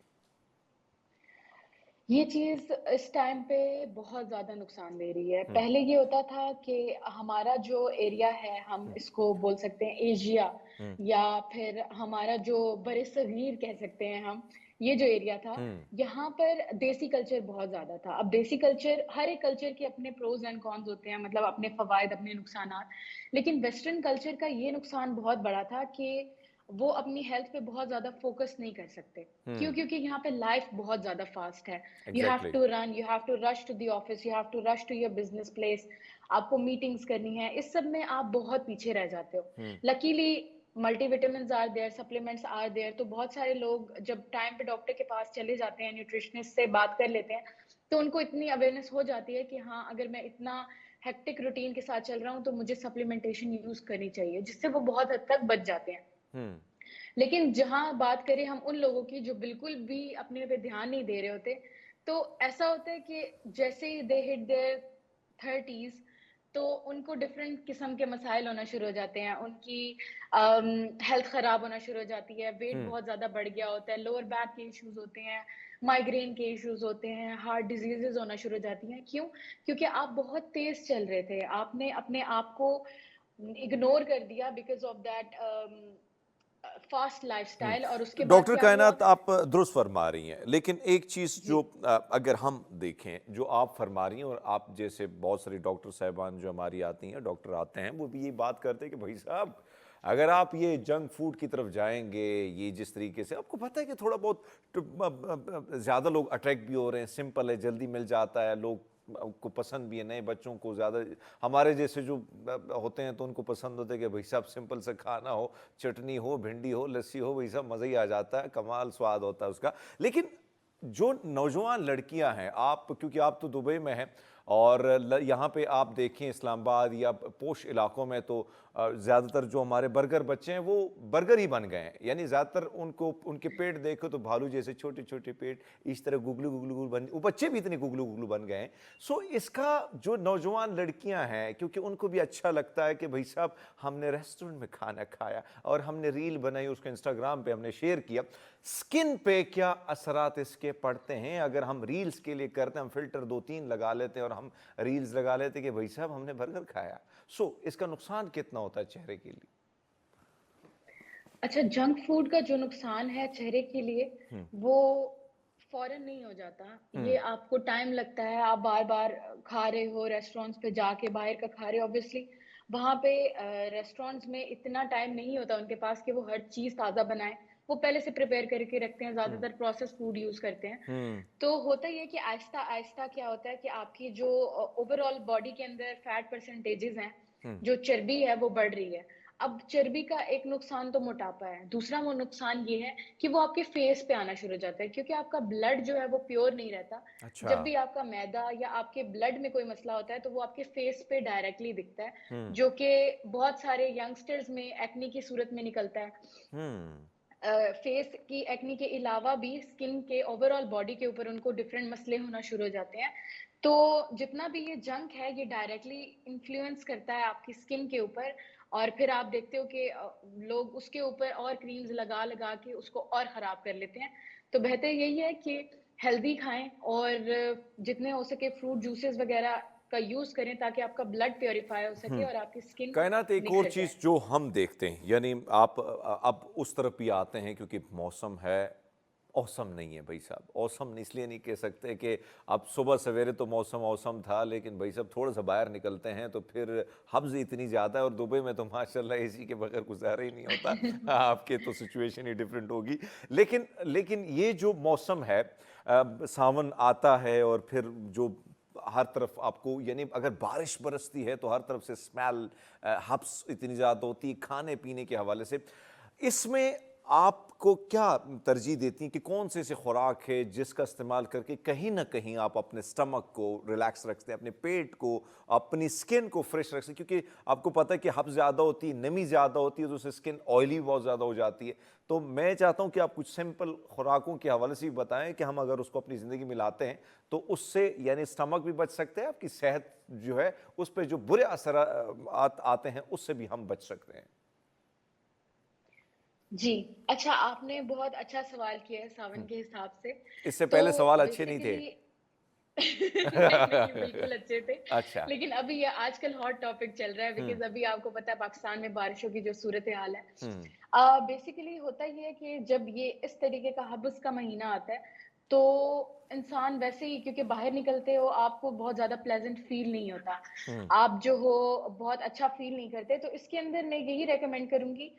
ये चीज़ इस टाइम पे बहुत ज़्यादा नुकसान दे रही है। हुँ, पहले ये होता था कि हमारा जो एरिया है, हम हुँ, इसको बोल सकते हैं एशिया, हुँ, या फिर हमारा जो बरे-सग़ीर कह सकते हैं हम, ये जो एरिया था, हुँ, यहाँ पर देसी कल्चर बहुत ज़्यादा था। अब देसी कल्चर, हर एक कल्चर के अपने प्रोज़ एंड कॉन्स होते हैं, मतलब अपने फ़वाइद, अपने नुकसानात। लेकिन वेस्टर्न कल्चर का ये नुकसान बहुत बड़ा था कि वो अपनी हेल्थ पे बहुत ज़्यादा फ़ोकस नहीं कर सकते। क्यों? हुँ, क्योंकि यहाँ पे लाइफ़ बहुत ज़्यादा फ़ास्ट है। You have exactly. to run, you have to rush to the office, you have to rush to your business place, आपको मीटिंग्स करनी है, इस सब में आप बहुत पीछे रह जाते हो। हुँ, luckily multivitamins are there, supplements are there, तो बहुत सारे लोग जब टाइम पे डॉक्टर के पास चले जाते हैं, न्यूट्रिशनिस्ट से बात कर लेते हैं, तो उनको इतनी अवेयरनेस हो जाती है कि हाँ, अगर मैं इतना हेक्टिक रूटीन के साथ चल रहा हूँ, तो मुझे सप्लीमेंटेशन यूज़ करनी चाहिए, जिससे वो बहुत हद तक बच जाते हैं। हुँ, लेकिन जहाँ बात करें हम उन लोगों की जो बिल्कुल भी अपने पे ध्यान नहीं दे रहे होते, तो ऐसा होता है कि जैसे ही दे हिट देयर 30s, तो उनको डिफरेंट किस्म के मसाइल होना शुरू हो जाते हैं, उनकी हेल्थ ख़राब होना शुरू हो जाती है, वेट हुँ। बहुत ज़्यादा बढ़ गया होता है, लोअर बैक के इश्यूज़ होते हैं, माइग्रेन के इश्यूज़ होते हैं, हार्ट डिज़ीज़ेज़ होना शुरू हो जाती हैं। क्यों? क्योंकि आप बहुत तेज़ चल रहे थे, आपने अपने आप को इग्नोर कर दिया because of that fast hmm. Lifestyle, और उसके बाद डॉक्टर क्या हुआ। कायनात आप दुरुस्त फरमा रही हैं, लेकिन एक चीज़ जी। जो अगर हम देखें, जो आप फरमा रही हैं और आप जैसे बहुत सारी डॉक्टर साहिबान जो हमारी आती हैं, डॉक्टर आते हैं, वो भी ये बात करते हैं कि भाई साहब, अगर आप ये जंक फूड की तरफ जाएँगे, ये जिस तरीके से आपको पता है कि थोड़ा बहुत ज़्यादा लोग अट्रैक्ट भी हो रहे हैं, सिंपल है, जल्दी मिल जाता है, लोग को पसंद भी है, नए बच्चों को ज़्यादा हमारे जैसे जो होते हैं तो उनको पसंद होता है कि भाई साहब सिंपल सा खाना हो, चटनी हो, भिंडी हो, लस्सी हो, वही सब मज़ा ही आ जाता है, कमाल स्वाद होता है उसका। लेकिन जो नौजवान लड़कियां हैं, आप क्योंकि आप तो दुबई में हैं और यहाँ पे आप देखें इस्लामाबाद या पोश इलाकों में तो ज़्यादातर जो हमारे बर्गर बच्चे हैं वो बर्गर ही बन गए हैं, यानी ज़्यादातर उनको उनके पेट देखो तो भालू जैसे छोटे छोटे पेट, इस तरह गुगलू गुगलू गुगलू बन, वो बच्चे भी इतने गुगलू गुगलू बन गए हैं। सो इसका जो नौजवान लड़कियां हैं, क्योंकि उनको भी अच्छा लगता है कि भाई साहब हमने रेस्टोरेंट में खाना खाया और हमने रील बनाई, उसको इंस्टाग्राम पे हमने शेयर किया, स्किन पे क्या असरात इसके पड़ते हैं? अगर हम रील्स के लिए करते हैं, हम फिल्टर 2-3 लगा लेते हैं और हम रील्स लगा लेते हैं कि भाई साहब हमने बर्गर खाया। सो इसका नुकसान कितना होता है चेहरे के लिए? अच्छा, जंक फूड का जो नुकसान है चेहरे के लिए, हुँ, वो फ़ौरन नहीं हो जाता। ये हुँ, आपको टाइम लगता है, आप बार-बार खा रहे हो, रेस्टोरेंट्स पे जाके बाहर का खा रहे हो, ऑब्वियसली वहाँ पे रेस्टोरेंट्स में इतना टाइम नहीं होता उनके पास कि वो हर चीज़ ताज़ा बनाएँ। वो पहले से प्रिपेयर करके रखते हैं, हुँ, ज़्यादातर प्रोसेस्ड फूड यूज़ करते हैं। हुँ, तो होता ये है कि आहिस्ता-आहिस्ता क्या होता है कि आपकी जो ओवरऑल बॉडी के अंदर फैट परसेंटेजेज़ हैं, हुँ, जो चर्बी है वो बढ़ रही है। अब चर्बी का एक नुकसान तो मोटापा है, दूसरा वो नुकसान ये है कि वो आपके फेस पे आना शुरू हो जाता है, क्योंकि आपका ब्लड जो है वो प्योर नहीं रहता। अच्छा, जब भी आपका मैदा या आपके ब्लड में कोई मसला होता है तो वो आपके फेस पे डायरेक्टली दिखता है, हुँ, जो कि बहुत सारे यंगस्टर्स में एक्ने की सूरत में निकलता है। हुँ, फेस की एक्ने के अलावा भी स्किन के ओवरऑल बॉडी के ऊपर उनको डिफरेंट मसले होना शुरू हो जाते हैं। तो जितना भी ये जंक है, ये डायरेक्टली इन्फ्लुएंस करता है आपकी स्किन के ऊपर, और फिर आप देखते हो कि लोग उसके ऊपर और क्रीम्स लगा-लगा के उसको और ख़राब कर लेते हैं। तो बेहतर यही है कि हेल्दी खाएँ और जितने हो सके फ्रूट जूसेस वग़ैरह का यूज़ करें, ताकि आपका ब्लड प्यूरिफ़ाई हो सके हुँ। और आपकी स्किन कायनात एक और निखर चीज़ जाए। जो हम देखते हैं, यानी आप अब उस तरफ भी आते हैं क्योंकि मौसम है, औसम नहीं है भाई साहब। औसम इसलिए नहीं कह सकते कि अब सुबह सवेरे तो मौसम औसम था, लेकिन भाई साहब थोड़ा-सा बाहर निकलते हैं तो फिर हब्स इतनी ज़्यादा है और दुबई में तो माशाल्लाह एसी के बगैर गुज़ारा ही नहीं होता। आपके तो सिचुएशन ही डिफरेंट होगी। लेकिन लेकिन ये जो मौसम है, सावन आता है और फिर जो हर तरफ आपको, यानी अगर बारिश बरसती है तो हर तरफ से स्मेल, हब्स इतनी ज़्यादा होती है खाने-पीने के हवाले से। इसमें आपको क्या तरजीह देती हैं कि कौन से ऐसे खुराक है जिसका इस्तेमाल करके कहीं न कहीं आप अपने स्टमक को रिलैक्स रखते हैं, अपने पेट को, अपनी स्किन को फ्रेश रखते हैं? क्योंकि आपको पता है कि हब्स ज़्यादा होती है, नमी ज़्यादा होती है तो उससे स्किन ऑयली बहुत ज़्यादा हो जाती है। तो मैं चाहता हूँ कि आप कुछ सिंपल खुराकों के हवाले से भी बताएँ कि हम अगर उसको अपनी ज़िंदगी में लाते हैं तो उससे यानी स्टमक भी बच सकते हैं, आपकी सेहत जो है उस पे जो बुरे असरात आते हैं उससे भी हम बच सकते हैं। जी, अच्छा, आपने बहुत अच्छा सवाल किया है सावन हुँ। के हिसाब से। इससे तो पहले सवाल अच्छे नहीं थे। बेसिकली नहीं, नहीं, बिल्कुल अच्छे थे। अच्छा। लेकिन अभी ये आजकल हॉट टॉपिक चल रहा है, हुँ, बिकॉज़ अभी आपको पता है पाकिस्तान में बारिशों की जो सूरत-ए-हाल है। हुँ, बेसिकली होता ये है कि जब ये इस तरीके का हब्स का महीना आता है, तो इंसान वैसे ही, क्योंकि बाहर निकलते हो आपको बहुत ज़्यादा प्लेज़ेंट फ़ील नहीं होता। हुँ, आप जो हो बहुत अच्छा फ़ील नहीं करते, तो इसके अंदर मैं यही रिकमेंड करूँगी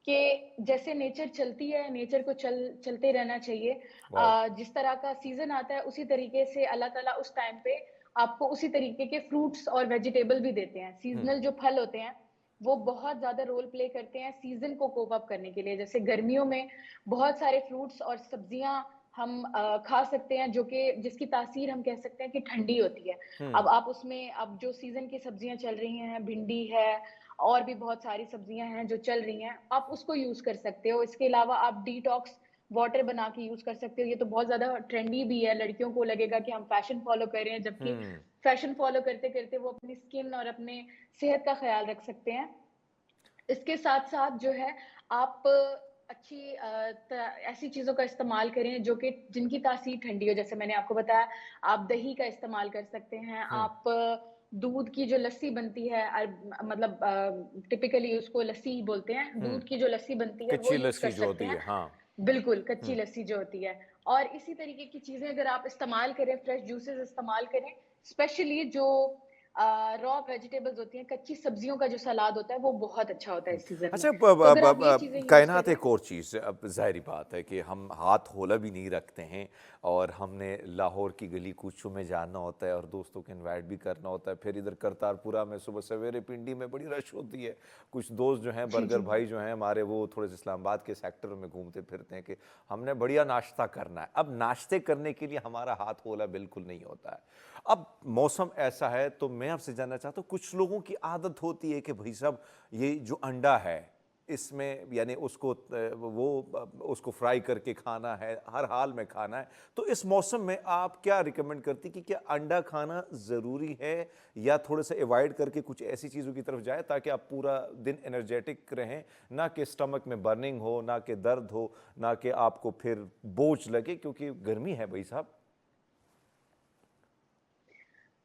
कि जैसे नेचर चलती है, नेचर को चलते रहना चाहिए। वाओ! जिस तरह का सीज़न आता है उसी तरीके से अल्लाह ताला उस टाइम पे आपको उसी तरीके के फ्रूट्स और वेजिटेबल भी देते हैं। हुँ, सीज़नल जो फल होते हैं, वो बहुत ज़्यादा रोल प्ले करते हैं सीज़न को कोप अप करने के लिए। जैसे गर्मियों में बहुत सारे फ्रूट्स और सब्जियाँ हम खा सकते हैं, जो कि जिसकी तासीर हम कह सकते हैं कि ठंडी होती है। अब हुँ, आप उसमें, अब जो सीज़न की सब्जियाँ चल रही हैं, भिंडी है और भी बहुत सारी सब्जियाँ हैं जो चल रही हैं, आप उसको यूज़ कर सकते हो। इसके अलावा आप डिटॉक्स वाटर बना के यूज़ कर सकते हो। ये तो बहुत ज़्यादा ट्रेंडी भी है, लड़कियों को लगेगा कि हम फैशन फ़ॉलो कर रहे हैं, जबकि हम्म। फैशन फ़ॉलो करते-करते वो अपनी स्किन और अपने सेहत का ख़्याल रख सकते हैं। इसके साथ-साथ जो है आप अच्छी ऐसी चीज़ों का इस्तेमाल करें जो कि जिनकी तासीर ठंडी हो। जैसे मैंने आपको बताया, आप दही का इस्तेमाल कर सकते हैं, हम्म। आप दूध की जो लस्सी बनती है मतलब टिपिकली उसको लस्सी ही बोलते हैं। हम्म। दूध की जो लस्सी बनती है वो कच्ची यूज़ कर लस्सी जो सकते होती हैं। है, हाँ। बिल्कुल, कच्ची हम्म। लस्सी जो होती है। और इसी तरीके की चीज़ें अगर आप इस्तेमाल करें, फ्रेश जूसेज़ इस्तेमाल करें, स्पेशली जो रॉ वेजिटेबल्स होती हैं, कच्ची सब्जियों का जो सलाद होता है, वो बहुत अच्छा होता है इस सीज़न में। अच्छा, तो अगर आप ये चीज़ें यूज़ कायनात करें। एक और चीज़, अब ज़ाहिर बात है कि हम हाथ होला भी नहीं रखते हैं और हमने लाहौर की गली कूचों में जाना होता है और दोस्तों को इनवाइट भी करना होता है। फिर इधर करतारपुरा में सुबह सवेरे पिंडी में बड़ी रश होती है। कुछ दोस्त जो हैं, जी, बर्गर जी। भाई जो हैं हमारे, वो थोड़े से इस्लामाबाद के सेक्टर में घूमते फिरते हैं कि हमने बढ़िया नाश्ता करना है। अब नाश्ते करने के लिए हमारा हाथ होला बिल्कुल नहीं होता है। अब मौसम ऐसा है, तो मैं आपसे जानना चाहता हूँ, कुछ लोगों की आदत होती है कि भाई साहब, ये जो अंडा है इसमें यानी उसको उसको फ्राई करके खाना है, हर हाल में खाना है। तो इस मौसम में आप क्या रिकमेंड करती कि क्या अंडा खाना ज़रूरी है, या थोड़ा सा अवॉइड करके कुछ ऐसी चीज़ों की तरफ जाए ताकि आप पूरा दिन एनर्जेटिक रहें, ना कि स्टमक में बर्निंग हो, ना कि दर्द हो, ना कि आपको फिर बोझ लगे, क्योंकि गर्मी है भाई साहब।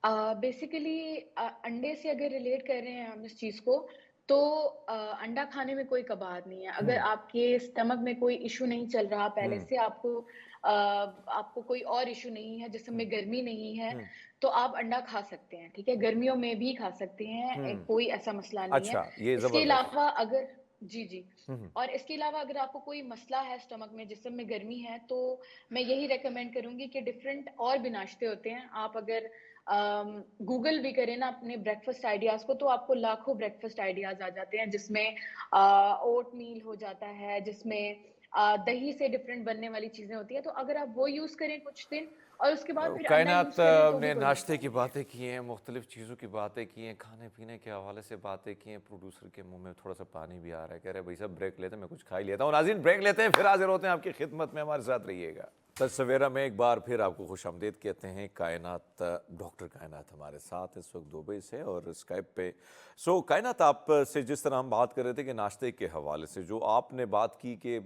बेसिकली अंडे से अगर रिलेट कर रहे हैं हम इस चीज़ को, तो अंडा खाने में कोई कबाहत नहीं है। अगर हम्म। आपके स्टमक में कोई इश्यू नहीं चल रहा पहले हम्म। से, आपको कोई और इश्यू नहीं है, जिस्म हम्म। में गर्मी नहीं है, हम्म। तो आप अंडा खा सकते हैं, ठीक है? गर्मियों में भी खा सकते हैं, हम्म। कोई ऐसा मसला नहीं है। अच्छा, ये इसके ज़बरदस्त। अलावा अगर जी, जी। हम्म। और इसके अलावा अगर आपको कोई मसला है स्टमक में, जिस्म में गर्मी है, तो मैं यही रिकमेंड करूँगी कि डिफरेंट और भी नाश्ते होते हैं। आप अगर गूगल भी करें ना अपने ब्रेकफास्ट आइडियाज़ को, तो आपको लाखों ब्रेकफास्ट आइडियाज़ आ जाते हैं, जिसमें ओट मील हो जाता है, जिसमें दही से डिफरेंट बनने वाली चीज़ें होती हैं। तो अगर आप वो यूज़ करें कुछ दिन और उसके बाद फिर अंडा कायनात यूज़ करें, तो भी ने कोई नाश्ते मसला की नहीं है। बातें की हैं, मुख्तलिफ़ चीज़ों की बातें की हैं, खाने पीने के हवाले से बातें की हैं। प्रोड्यूसर के मुंह में थोड़ा सा पानी भी आ रहा है, कह रहे हैं भाई साहब ब्रेक लेते हैं, मैं कुछ खा ही लेता हूँ। नाज़रीन, ब्रेक लेते हैं, फिर हाजिर होते हैं आपकी खिदमत में, हमारे साथ रहिएगा। सच सवेरा में एक बार फिर आपको खुशामदीद कहते हैं। कायनात, डॉक्टर कायनात हमारे साथ इस वक्त दुबई से और स्काइप पे। सो कायनात, आप से जिस तरह हम बात कर रहे थे कि नाश्ते के हवाले से जो आपने बात की कि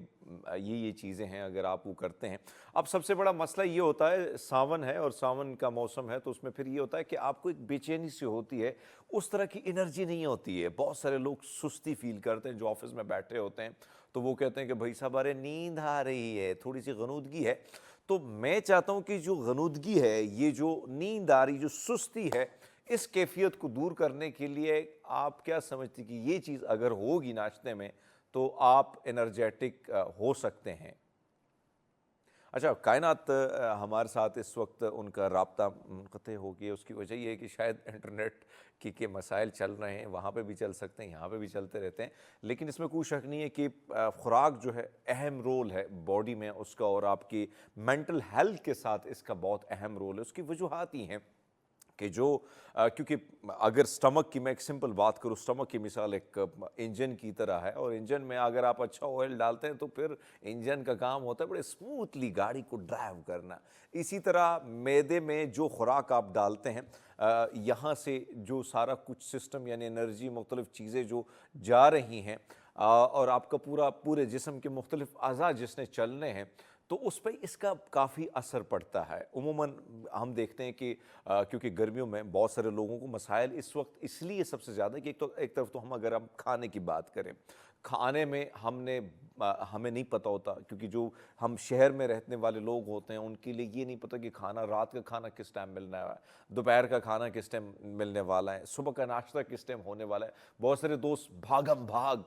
ये चीज़ें हैं अगर आप वो करते हैं। अब सबसे बड़ा मसला ये होता है, सावन है और सावन का मौसम है, तो उसमें फिर ये होता है कि आपको एक बेचैनी सी होती है, उस तरह की एनर्जी नहीं होती है। बहुत सारे लोग सुस्ती फील करते हैं जो ऑफिस में बैठे होते हैं, तो वो कहते हैं कि भाई साहब अरे नींद आ रही है, थोड़ी सी गनूदगी है। तो मैं चाहता हूं कि जो गनूदगी है, ये जो नींद आ रही, जो सुस्ती है, इस कैफियत को दूर करने के लिए आप क्या समझती कि ये चीज़ अगर होगी नाश्ते में तो आप एनर्जेटिक हो सकते हैं? अच्छा, कायनात हमारे साथ इस वक्त उनका राब्ता मुनक़ते हो गया, उसकी वजह ये है कि शायद इंटरनेट के मसाइल चल रहे हैं, वहाँ पे भी चल सकते हैं, यहाँ पे भी चलते रहते हैं। लेकिन इसमें कोई शक नहीं है कि ख़ुराक जो है अहम रोल है बॉडी में उसका, और आपकी मेंटल हेल्थ के साथ इसका बहुत अहम रोल है। उसकी वजूहात ही हैं कि जो क्योंकि अगर स्टमक की मैं एक सिंपल बात करूँ, स्टमक की मिसाल एक इंजन की तरह है, और इंजन में अगर आप अच्छा ऑयल डालते हैं तो फिर इंजन का काम होता है बड़े स्मूथली गाड़ी को ड्राइव करना। इसी तरह मैदे में जो खुराक आप डालते हैं, यहाँ से जो सारा कुछ सिस्टम यानी एनर्जी, मुख्तलिफ चीज़ें जो जा रही हैं, और आपका पूरे जिस्म के मुख्तलिफ अज़ा जिसने चलने हैं, तो उस पे इसका काफ़ी असर पड़ता है। उमूमन हम देखते हैं कि क्योंकि गर्मियों में बहुत सारे लोगों को मसाइल इस वक्त इसलिए सबसे ज़्यादा कि एक तरफ तो हम खाने की बात करें, खाने में हमें नहीं पता होता, क्योंकि जो हम शहर में रहने वाले लोग होते हैं उनके लिए ये नहीं पता कि रात का खाना किस टाइम मिलने वाला है, दोपहर का खाना किस टाइम मिलने वाला है, सुबह का नाश्ता किस टाइम होने वाला है। बहुत सारे दोस्त भागम भाग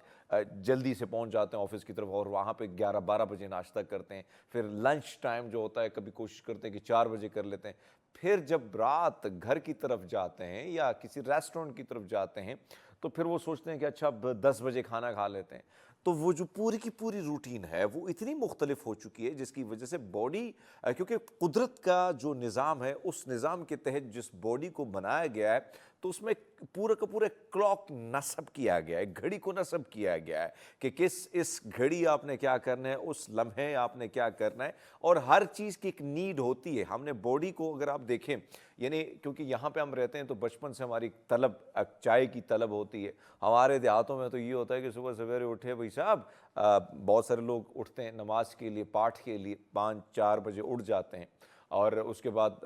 जल्दी से पहुंच जाते हैं ऑफिस की तरफ और वहाँ पे 11-12 बजे नाश्ता करते हैं। फिर लंच टाइम जो होता है कभी कोशिश करते हैं कि 4 बजे कर लेते हैं। फिर जब रात घर की तरफ जाते हैं या किसी रेस्टोरेंट की तरफ जाते हैं, तो फिर वो सोचते हैं कि अच्छा अब 10 बजे खाना खा लेते हैं। तो वो जो पूरी की पूरी रूटीन है वो इतनी मुख्तलिफ हो चुकी है, जिसकी वजह से बॉडी, क्योंकि कुदरत का जो निज़ाम है उस निज़ाम के तहत जिस बॉडी को बनाया गया है, तो उसमें पूरा का पूरा क्लॉक नस्ब किया गया है, घड़ी को नस्ब किया गया है कि किस इस घड़ी आपने क्या करना है, उस लम्हे आपने क्या करना है, और हर चीज़ की एक नीड होती है। हमने बॉडी को अगर आप देखें, यानी क्योंकि यहाँ पे हम रहते हैं तो बचपन से हमारी तलब चाय की तलब होती है। हमारे देहातों में तो ये होता है कि सुबह सवेरे उठे भाई साहब, बहुत सारे लोग उठते हैं नमाज के लिए, पाठ के लिए 5-4 बजे उठ जाते हैं, और उसके बाद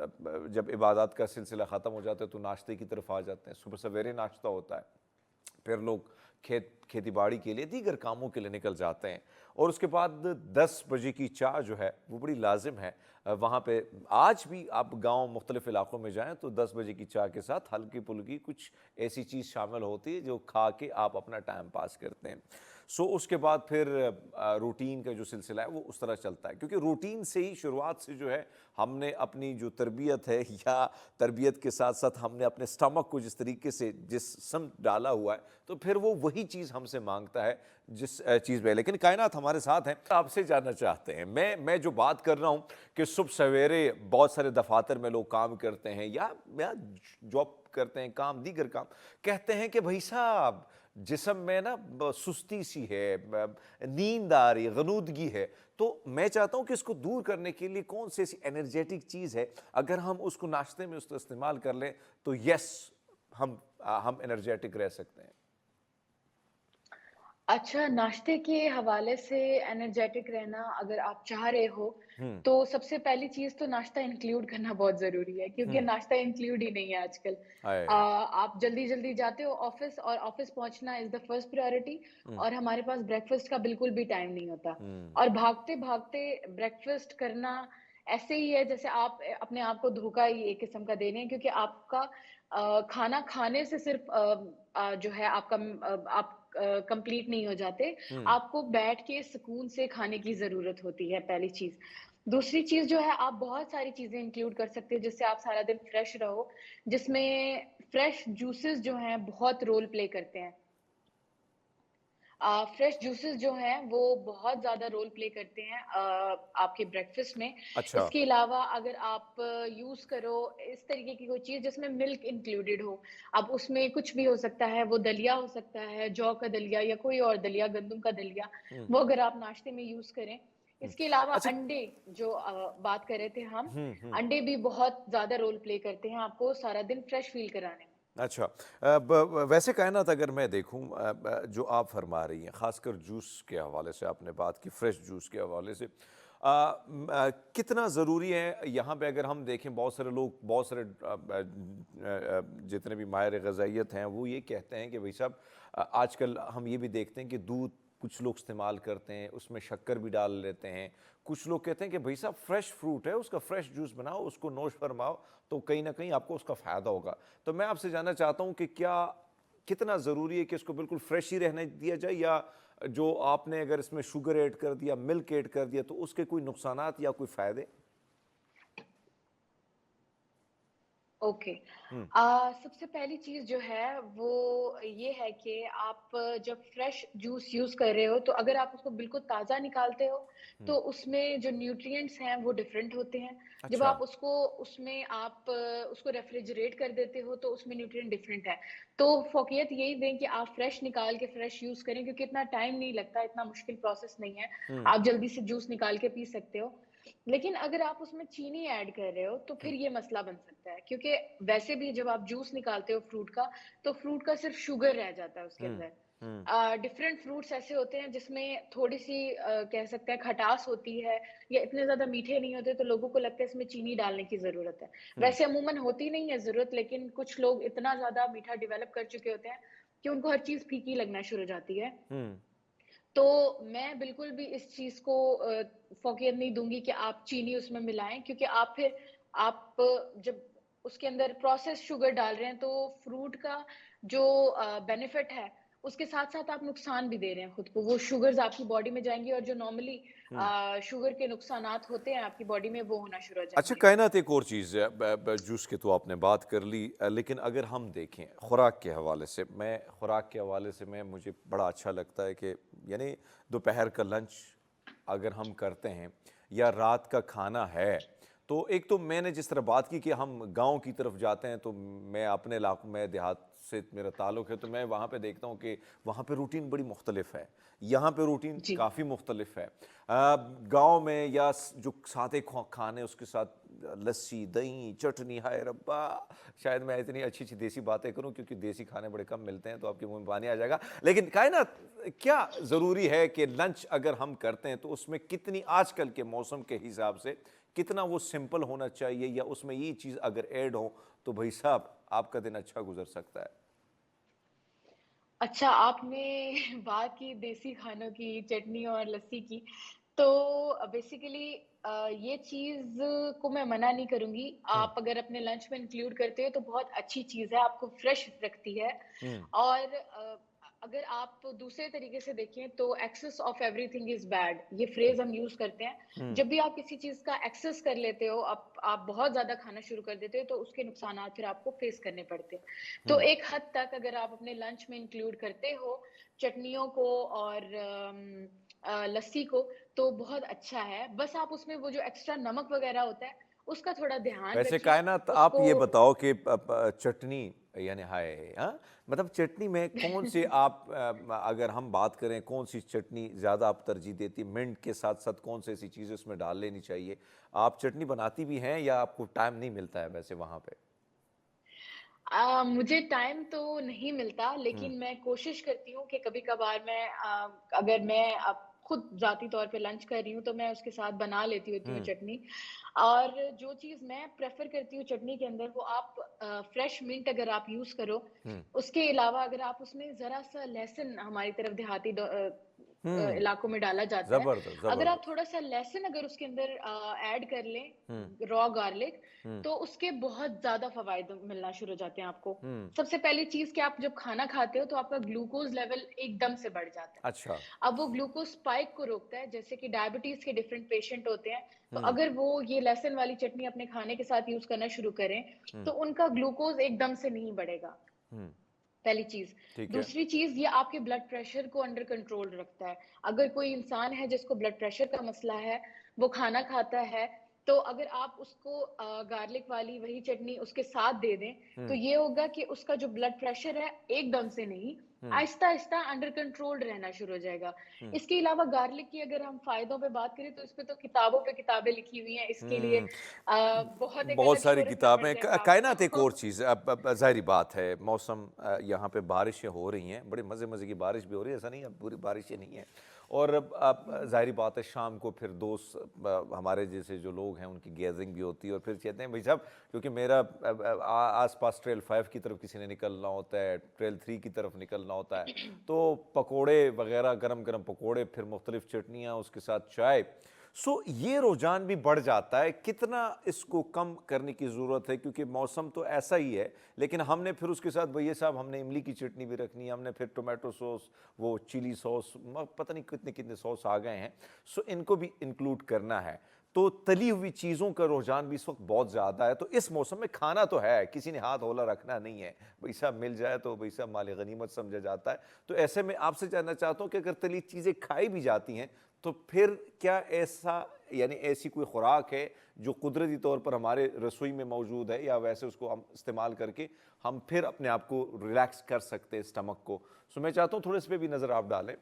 जब इबादत का सिलसिला ख़त्म हो जाता है तो नाश्ते की तरफ आ जाते हैं। सुबह सवेरे नाश्ता होता है, फिर लोग खेती बाड़ी के लिए, दीगर कामों के लिए निकल जाते हैं, और उसके बाद 10 बजे की चाय जो है वो बड़ी लाजिम है। वहाँ पे आज भी आप गांव मुख्तलिफ इलाकों में जाएं तो 10 बजे की चाय के साथ हल्की फुल्की कुछ ऐसी चीज़ शामिल होती है जो खा के आप अपना टाइम पास करते हैं। सो उसके बाद फिर रूटीन का जो सिलसिला है वो उस तरह चलता है, क्योंकि रूटीन से ही शुरुआत से जो है हमने अपनी जो तरबियत है, या तरबियत के साथ साथ हमने अपने स्टमक को जिस तरीके से जिस्म डाला हुआ है, तो फिर वो वही चीज़ हमसे मांगता है जिस चीज़ में। लेकिन कायनात हमारे साथ हैं, आपसे जानना चाहते हैं, मैं जो बात कर रहा हूँ कि सुबह सवेरे बहुत सारे दफातर में लोग काम करते हैं या जॉब करते हैं, काम दीगर काम, कहते हैं कि भाई साहब जिस्म में ना सुस्ती सी है, नींद आ रही है, गनूदगी है। तो मैं चाहता हूं कि इसको दूर करने के लिए कौन सी ऐसी एनर्जेटिक चीज़ है, अगर हम उसको नाश्ते में उसका इस्तेमाल कर लें तो यस, हम एनर्जेटिक रह सकते हैं। अच्छा, नाश्ते के हवाले से एनर्जेटिक रहना अगर आप चाह रहे हो, हम्म। तो सबसे पहली चीज़ तो नाश्ता इंक्लूड करना बहुत ज़रूरी है, क्योंकि हम्म। नाश्ता इंक्लूड ही नहीं है आजकल। हाय। आप जल्दी-जल्दी जाते हो ऑफ़िस, और ऑफ़िस पहुँचना इज़ द फर्स्ट प्रायोरिटी, हम्म। और हमारे पास ब्रेकफ़ास्ट का बिल्कुल भी टाइम नहीं होता। हम्म। और भागते-भागते ब्रेकफ़ास्ट करना ऐसे ही है जैसे आप अपने आप को धोखा ही एक किस्म का दे रहे हैं, क्योंकि आपका खाना खाने से सिर्फ़ जो है आपका आप कंप्लीट नहीं हो जाते। हम्म। आपको बैठ के सुकून से खाने की ज़रूरत होती है, पहली चीज़। दूसरी चीज़ जो है, आप बहुत सारी चीज़ें इंक्लूड कर सकते हो जिससे आप सारा दिन फ्रेश रहो, जिसमें फ्रेश जूसेस जो हैं बहुत रोल प्ले करते हैं। फ्रेश जूसेस जो हैं वो बहुत ज़्यादा रोल प्ले करते हैं आपके ब्रेकफ़ास्ट में। अच्छा। इसके अलावा अगर आप यूज़ करो इस तरीके की कोई चीज़ जिसमें मिल्क इंक्लूडेड हो, अब उसमें कुछ भी हो सकता है, वो दलिया हो सकता है, जौ का दलिया या कोई और दलिया, गंदम का दलिया, हम्म। वो अगर आप नाश्ते में यूज़ करें। हम्म। इसके अलावा अच्छा। अंडे, जो बात कर रहे थे हम, हम्म। हम्म। अंडे भी बहुत ज़्यादा रोल प्ले करते हैं आपको सारा दिन फ्रेश फ़ील कराने में। अच्छा, वैसे कायनात अगर मैं देखूं, जो आप फरमा रही हैं ख़ासकर जूस के हवाले से आपने बात की, फ्रेश जूस के हवाले से, कितना ज़रूरी है यहाँ पे अगर हम देखें, बहुत सारे लोग, बहुत सारे जितने भी माहिर ग़िज़ाइयत हैं वो ये कहते हैं कि भाई साहब, आजकल हम ये भी देखते हैं कि दूध कुछ लोग इस्तेमाल करते हैं, उसमें शक्कर भी डाल लेते हैं। कुछ लोग कहते हैं कि भाई साहब फ्रेश फ्रूट है, उसका फ्रेश जूस बनाओ, उसको नोश फरमाओ, तो कहीं ना कहीं आपको उसका फ़ायदा होगा। तो मैं आपसे जानना चाहता हूँ कि क्या, कितना ज़रूरी है कि इसको बिल्कुल फ्रेश ही रहने दिया जाए, या जो आपने अगर इसमें शुगर ऐड कर दिया, मिल्क ऐड कर दिया, तो उसके कोई नुकसानात या कोई फ़ायदे? ओके। हम्म। सबसे पहली चीज़ जो है वो ये है कि आप जब फ्रेश जूस यूज़ कर रहे हो, तो अगर आप उसको बिल्कुल ताज़ा निकालते हो, हम्म। तो उसमें जो न्यूट्रिएंट्स हैं वो डिफरेंट होते हैं। जब अच्छा। आप उसको रेफ्रिजरेट कर देते हो, तो उसमें न्यूट्रिएंट डिफरेंट है। तो फ़ोकियत यही दें कि आप फ्रेश निकाल के फ्रेश यूज़ करें, क्योंकि इतना टाइम नहीं लगता, इतना मुश्किल प्रोसेस नहीं है। हम्म। आप जल्दी से जूस निकाल के पी सकते हो। लेकिन अगर आप उसमें चीनी ऐड कर रहे हो, तो फिर ये मसला बन सकता है, क्योंकि वैसे भी जब आप जूस निकालते हो फ्रूट का, तो फ्रूट का सिर्फ शुगर रह जाता है उसके हम्म। अंदर। हम्म। डिफरेंट फ्रूट्स ऐसे होते हैं जिसमें थोड़ी-सी कह सकते हैं खटास होती है, या इतने ज़्यादा मीठे नहीं होते, तो लोगों को लगता है इसमें चीनी डालने की ज़रूरत है। हम्म। वैसे अमूमन होती नहीं है ज़रूरत, लेकिन कुछ लोग इतना ज़्यादा मीठा डेवलप कर चुके होते हैं कि उनको हर चीज़ फीकी लगना शुरू हो जाती है। हम्म। तो मैं बिल्कुल भी इस चीज़ को फ़ोकियत नहीं दूँगी कि आप चीनी उसमें मिलाएँ, क्योंकि आप जब उसके अंदर प्रोसेस्ड शुगर डाल रहे हैं, तो फ्रूट का जो बेनिफिट है, उसके साथ-साथ आप नुकसान भी दे रहे हैं खुद को। वो शुगर्स आपकी बॉडी में जाएँगी, और जो नॉर्मली हम्म। शुगर के नुकसानात होते हैं आपकी बॉडी में, वो होना शुरू हो अच्छा जाएँगे। कायनात, एक और चीज़ है, जूस की तो आपने बात कर ली, लेकिन अगर हम देखें खुराक के हवाले से, मुझे बड़ा अच्छा लगता है कि यानी दोपहर का लंच अगर हम करते हैं या रात का खाना है, तो एक तो मैंने जिस तरह बात की कि हम गांव की तरफ जाते हैं, तो मैं अपने इलाकों में देहात से मेरा ताल्लुक़ है, तो मैं वहाँ पे देखता हूँ कि वहाँ पे रूटीन बड़ी मुख्तलिफ है, यहाँ पे रूटीन जी। काफ़ी मुख्तलिफ है। गांव में या जो सादे खाने उसके साथ लस्सी, दही, चटनी, हाय रब्बा! शायद मैं इतनी अच्छी-अच्छी देसी बातें करूँ क्योंकि देसी खाने बड़े कम मिलते हैं, तो आपके मुँह में पानी आ जाएगा। लेकिन क्या है ना, क्या ज़रूरी है कि लंच अगर हम करते हैं तो उसमें कितनी आजकल के मौसम के हिसाब से कितना वो सिंपल होना चाहिए, या उसमें ये चीज़ अगर ऐड हो तो भाई साहब आपका दिन अच्छा गुजर सकता है। अच्छा, आपने बात की देसी खानों की, चटनी और लस्सी की, तो बेसिकली ये चीज़ को मैं मना नहीं करूँगी। हुँ, आप अगर अपने लंच में इंक्लूड करते हो तो बहुत अच्छी चीज़ है, आपको फ्रेश रखती है। हुँ, और अगर आप दूसरे तरीके से देखें तो excess of everything is bad, ये फ्रेज़ हम यूज़ करते हैं। हुँ, जब भी आप किसी चीज़ का एक्सेस कर लेते हो, आप बहुत ज़्यादा खाना शुरू कर देते हो, तो उसके नुकसानात फिर आपको फेस करने पड़ते हैं। तो हुँ। एक हद तक अगर आप अपने लंच में इंक्लूड करते हो चटनियों को और लस्सी को, तो बहुत अच्छा है। बस आप उसमें वो जो एक्स्ट्रा नमक वग़ैरह होता है, उसका थोड़ा ध्यान वैसे रखिए। कायनात, आप उसको ये बताओ कि चटनी, यानी हाय, हाँ, मतलब चटनी में कौन सी आप अगर हम बात करें कौन सी चटनी ज़्यादा आप तरजीह देती, मिंट के साथ साथ कौन सी ऐसी चीज़ें उसमें डाल लेनी चाहिए? आप चटनी बनाती भी हैं या आपको टाइम नहीं मिलता है वैसे वहाँ पे? मुझे टाइम तो नहीं मिलता, हुँ, लेकिन मैं कोशिश करती हूँ कि कभी-कभार मैं अगर मैं अब खुद ज़ाती तौर पे लंच कर रही हूँ, तो मैं उसके साथ बना लेती होती हूँ हुँ, चटनी। और जो चीज़ मैं प्रेफ़र करती हूँ चटनी के अंदर, वो आप फ्रेश मिंट अगर आप यूज़ करो, हुँ, उसके अलावा अगर आप उसमें ज़रा-सा लहसुन, हमारी तरफ देहाती हुँ, इलाकों में डाला जाता है। ज़बरदस्त, अगर आप ज़बरदस्त। थोड़ा-सा लहसुन अगर उसके अंदर ऐड कर लें, हुँ, रॉ गार्लिक, हुँ, तो उसके बहुत ज़्यादा फ़वाइद मिलना शुरू हो जाते हैं आपको। हुँ, सबसे पहली चीज़ कि आप जब खाना खाते हो तो आपका ग्लूकोज़ लेवल एकदम से बढ़ जाता है। अच्छा, अब वो ग्लूकोज़ स्पाइक को रोकता है, जैसे कि डायबिटीज़ के डिफरेंट पेशेंट होते हैं, तो हुँ, अगर वो ये लहसुन वाली चटनी अपने खाने के साथ यूज़ करना शुरू करें, हुँ, तो उनका ग्लूकोज़ एकदम से नहीं बढ़ेगा, हुँ, पहली चीज़। ठीक है। दूसरी चीज़, ये आपके ब्लड प्रेशर को अंडर कंट्रोल रखता है। अगर कोई इंसान है जिसको ब्लड प्रेशर का मसला है, वो खाना खाता है, तो अगर आप उसको गार्लिक वाली वही चटनी उसके साथ दे दें, तो हुँ, ये होगा कि उसका जो ब्लड प्रेशर है, एकदम से नहीं, हुँ, आहिस्ता-आहिस्ता अंडर कंट्रोल रहना शुरू हो जाएगा। हुँ, इसके अलावा गार्लिक की अगर हम फ़ायदों पे बात करें, तो इसपे तो किताबों पे किताबें लिखी हुई हैं, इसके लिए हुँ। बहुत एक बहुत अलग शो सारी रखना पड़ किताबें, जाएगा कायनात एक और आपको। चीज़ है। अब ज़ाहिर बात है, मौसम यहाँ पे बारिशें हो रही हैं, बड़े मज़े-मज़े की बारिश भी हो रही है, ऐसा नहीं है अब पूरी बारिशें नहीं हैं। और अब हुँ, हुँ। ज़ाहिर बात है शाम को फिर दोस्त हमारे जैसे जो लोग हैं उनकी गैदरिंग भी होती है, और फिर कहते हैं भाई साहब, क्योंकि मेरा आस-पास ट्रेल 5 की तरफ किसी ने निकलना होता है, ट्रेल 3 की तरफ निकलना होता है, तो पकोड़े वग़ैरह, गरम-गरम पकोड़े, फिर मुख्तलिफ़ चटनियाँ, उसके साथ चाय। ये रुझान भी बढ़ जाता है, कितना इसको कम करने की ज़रूरत है, क्योंकि मौसम तो ऐसा ही है, लेकिन हमने फिर उसके साथ भैया साहब हमने इमली की चटनी भी रखनी है, हमने फिर टोमेटो सॉस, वो चिली सॉस, पता नहीं कितने-कितने सॉस आ गए हैं, इनको भी इंक्लूड करना है। तो तली हुई चीज़ों का रुझान भी इस वक़्त बहुत ज़्यादा है, तो इस मौसम में खाना तो है, किसी ने हाथ हौला रखना नहीं है, भई साहब मिल जाए तो भई साहब माल गनीमत समझा जाता है। तो ऐसे में आपसे जानना चाहता हूँ कि अगर तली चीज़ें खाई भी जाती हैं, तो फिर क्या ऐसा, यानी ऐसी कोई खुराक है जो कुदरती तौर पर हमारे रसोई में मौजूद है, या वैसे उसको हम इस्तेमाल करके हम फिर अपने आप को रिलैक्स कर सकते हैं स्टमक को? मैं चाहता हूँ थोड़े इस पे भी नज़र आप डालें।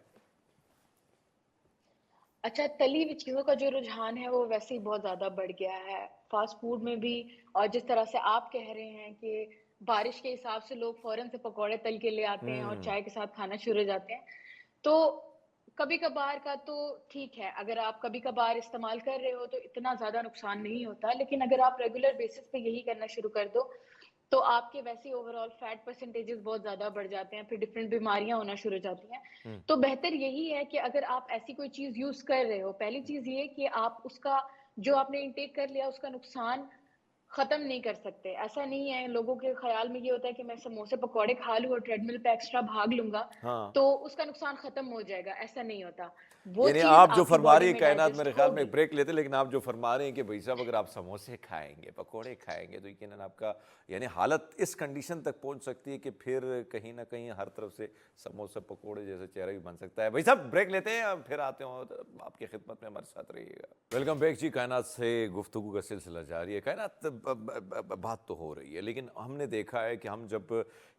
अच्छा, तली हुई चीज़ों का जो रुझान है वो वैसे ही बहुत ज़्यादा बढ़ गया है। फ़ास्ट फ़ूड में भी, और जिस तरह से आप कह रहे हैं कि बारिश के हिसाब से लोग फ़ौरन से पकौड़े तल के ले आते हैं और हुँ, चाय के साथ खाना शुरू हो जाते हैं। तो कभी-कभार का तो ठीक है, अगर आप कभी-कभार इस्तेमाल कर रहे हो तो इतना ज़्यादा नुकसान नहीं होता। लेकिन अगर आप रेगुलर बेसिस पे यही करना शुरू कर दो, तो आपके वैसे ही ओवरऑल फैट परसेंटेजेस बहुत ज़्यादा बढ़ जाते हैं, फिर डिफरेंट बीमारियाँ होना शुरू हो जाती हैं। हुँ, तो बेहतर यही है कि अगर आप ऐसी कोई चीज़ यूज़ कर रहे हो, पहली चीज़ ये कि आप उसका जो आपने इनटेक कर लिया उसका नुकसान खत्म नहीं कर सकते। ऐसा नहीं है, लोगों के ख़्याल में ये होता है कि मैं समोसे पकौड़े खा लूँ और ट्रेडमिल पे एक्स्ट्रा भाग लूँगा, हाँ। तो उसका नुकसान खत्म हो जाएगा, ऐसा नहीं होता। वो यानी चीज़ आप जो आपकी फरमा बॉडी रही है में कायनात, डाइजेस्ट मेरे ख्याल में होगी। एक ब्रेक लेते हैं, लेकिन आप जो फरमा रहे हैं कि भाई साहब अगर आप समोसे खाएंगे, पकोड़े खाएंगे, तो यकीनन आपका यानी हालत इस कंडीशन तक पहुंच सकती है कि फिर कहीं ना कहीं हर तरफ से समोसे पकोड़े जैसे चेहरा भी बन सकता है। भाई साहब ब्रेक लेते हैं, अब फिर आते हो तो आपकी खिदमत में हमारे साथ रहिएगा। वेलकम बैक जी, कायनात से गुफ्तगू का सिलसिला जारी है। कायनात बात तो हो रही है, लेकिन हमने देखा है कि हम जब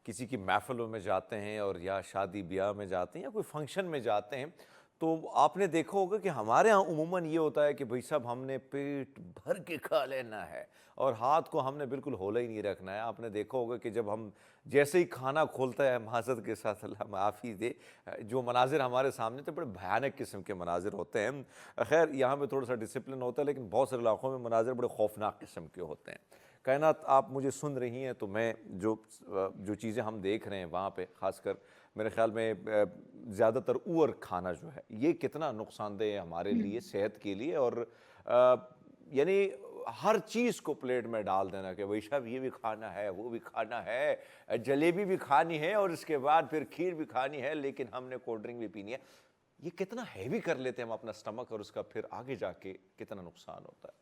किसी की महफिलों में जाते हैं और या शादी ब्याह में जाते हैं या कोई फंक्शन में जाते हैं, तो आपने देखा होगा कि हमारे यहाँ उमूमन ये होता है कि भाई साहब हमने पेट भर के खा लेना है और हाथ को हमने बिल्कुल होला ही नहीं रखना है। आपने देखा होगा कि जब हम जैसे ही खाना खोलता है, माज़रत के साथ अल्लाह माफ़ी दे, जो मनाजिर हमारे सामने तो बड़े भयानक किस्म के मनाजिर होते हैं। खैर यहाँ पे थोड़ा सा डिसिप्लिन होता है, लेकिन बहुत सारे इलाकों में मनाजिर बड़े खौफनाक किस्म के होते हैं। कायनात आप मुझे सुन रही हैं, तो मैं जो चीज़ें हम देख रहे हैं वहाँ पे ख़ासकर मेरे ख़्याल में ज़्यादातर ऊअर खाना जो है, ये कितना नुकसानदेह है हमारे हुँ। लिए, सेहत के लिए। और यानी हर चीज़ को प्लेट में डाल देना कि भाई साहब ये भी खाना है, वो भी खाना है, जलेबी भी खानी है और इसके बाद फिर खीर भी खानी है, लेकिन हमने कोल्ड ड्रिंक भी पीनी है। ये कितना हैवी कर लेते हैं हम अपना स्टमक, और उसका फिर आगे जाके कितना नुकसान होता है।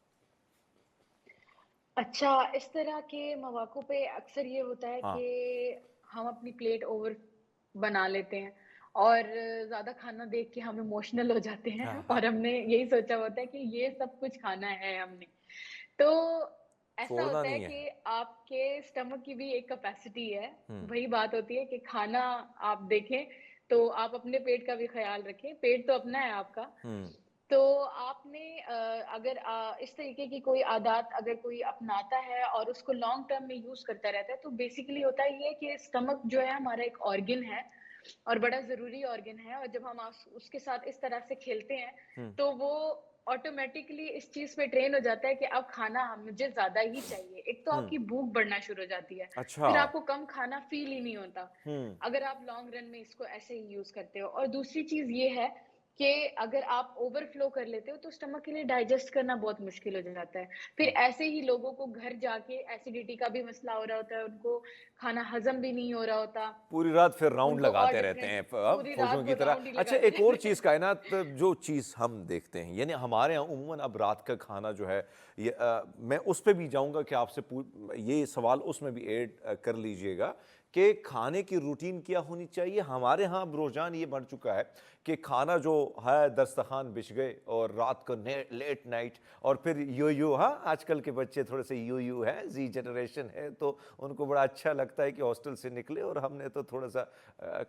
अच्छा, इस तरह के मौक़ों पे अक्सर ये होता है हाँ। कि हम अपनी प्लेट ओवर बना लेते हैं और ज़्यादा खाना देख के हम इमोशनल हो जाते हैं हाँ, हाँ। और हमने यही सोचा होता है कि ये सब कुछ खाना है हमने। तो ऐसा छोड़ना होता है नहीं है। कि आपके स्टमक की भी एक कैपेसिटी है। हुँ। वही बात होती है कि खाना आप देखें, तो आप अपने पेट का भी ख़्याल रखें, पेट तो अपना है आपका। हुँ। तो आपने अगर इस तरीके की कोई आदत अगर कोई अपनाता है और उसको लॉन्ग टर्म में यूज़ करता रहता है, तो बेसिकली होता ये है कि स्टमक जो है हमारा एक ऑर्गन है और बड़ा ज़रूरी ऑर्गन है और जब हम उसके साथ इस तरह से खेलते हैं, हुँ। तो वो ऑटोमैटिकली इस चीज़ पे ट्रेन हो जाता है कि अब खाना मुझे ज़्यादा ही चाहिए। एक तो हुँ। आपकी भूख बढ़ना शुरू हो जाती है, अच्छा। फिर आपको कम खाना फ़ील ही नहीं होता, हुँ। अगर आप लॉन्ग रन में इसको ऐसे ही यूज़ करते हो। और दूसरी चीज़ ये है कि अगर आप ओवरफ्लो कर लेते हो तो स्टमक के लिए डाइजेस्ट करना बहुत मुश्किल हो जाता है। फिर हुँ। ऐसे ही लोगों को घर जाके एसिडिटी का भी मसला हो रहा होता है, उनको खाना हज़म भी नहीं हो रहा होता, पूरी रात फिर राउंड उनको और लगाते रहते डिफरेंट हैं पूरी फौजियों रात की वो तरह। राउंड ही अच्छा, लगाते एक और रहते हैं। चीज़ कायनात, जो चीज़ हम देखते हैं यानी हमारे यहाँ उमूमन अब रात का खाना जो है, ये मैं उस पे भी जाऊँगा कि आपसे ये सवाल उसमें भी ऐड कर लीजिएगा कि खाने की रूटीन क्या होनी चाहिए। हमारे यहाँ अब रुझान ये बढ़ चुका है कि खाना जो है दस्तरखान बिछ गए और रात को लेट नाइट, और फिर यो हाँ, आजकल के बच्चे थोड़े से यो है, जी जनरेशन है, तो उनको बड़ा अच्छा लगता है कि हॉस्टल से निकले और हमने तो थोड़ा सा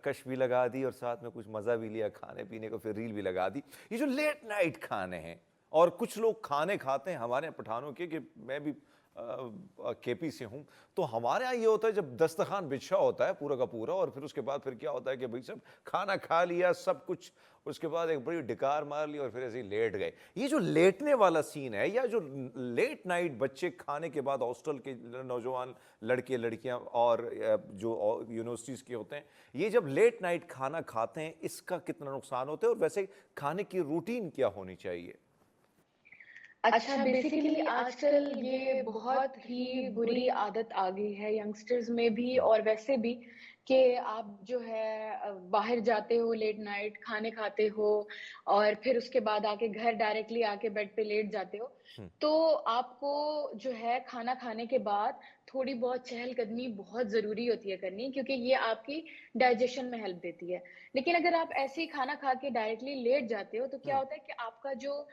कश भी लगा दी और साथ में कुछ मज़ा भी लिया खाने पीने को, फिर रील भी लगा दी। ये जो लेट नाइट खाने हैं, और कुछ लोग खाने खाते हैं हमारे यहाँ पठानों के, कि मैं भी केपी से हूँ, तो हमारे यहाँ ये होता है जब दस्तरखान बिछा होता है पूरा का पूरा, और फिर उसके बाद फिर क्या होता है कि भाई सब खाना खा लिया सब कुछ, उसके बाद एक बड़ी डिकार मार ली और फिर ऐसे ही लेट गए। ये जो लेटने वाला सीन है, या जो लेट नाइट बच्चे खाने के बाद हॉस्टल के नौजवान लड़के लड़कियां और जो यूनिवर्सिटीज़ के होते हैं, ये जब लेट नाइट खाना खाते हैं, इसका कितना नुकसान होता है, और वैसे खाने की रूटीन क्या होनी चाहिए? अच्छा, बेसिकली आजकल ये बहुत ही बुरी आदत आ गई है यंगस्टर्स में भी हम्म। और वैसे भी कि आप जो है बाहर जाते हो लेट नाइट खाने खाते हो और फिर उसके बाद आके घर डायरेक्टली आके बेड पे लेट जाते हो। हम्म। तो आपको जो है खाना खाने के बाद थोड़ी बहुत चहलकदमी बहुत ज़रूरी होती है करनी क्योंकि ये आपकी डाइजेशन में हेल्प देती है। लेकिन अगर आप ऐसे ही खाना खा के डायरेक्टली लेट जाते हो तो क्या हम्म। होता है कि आपका जो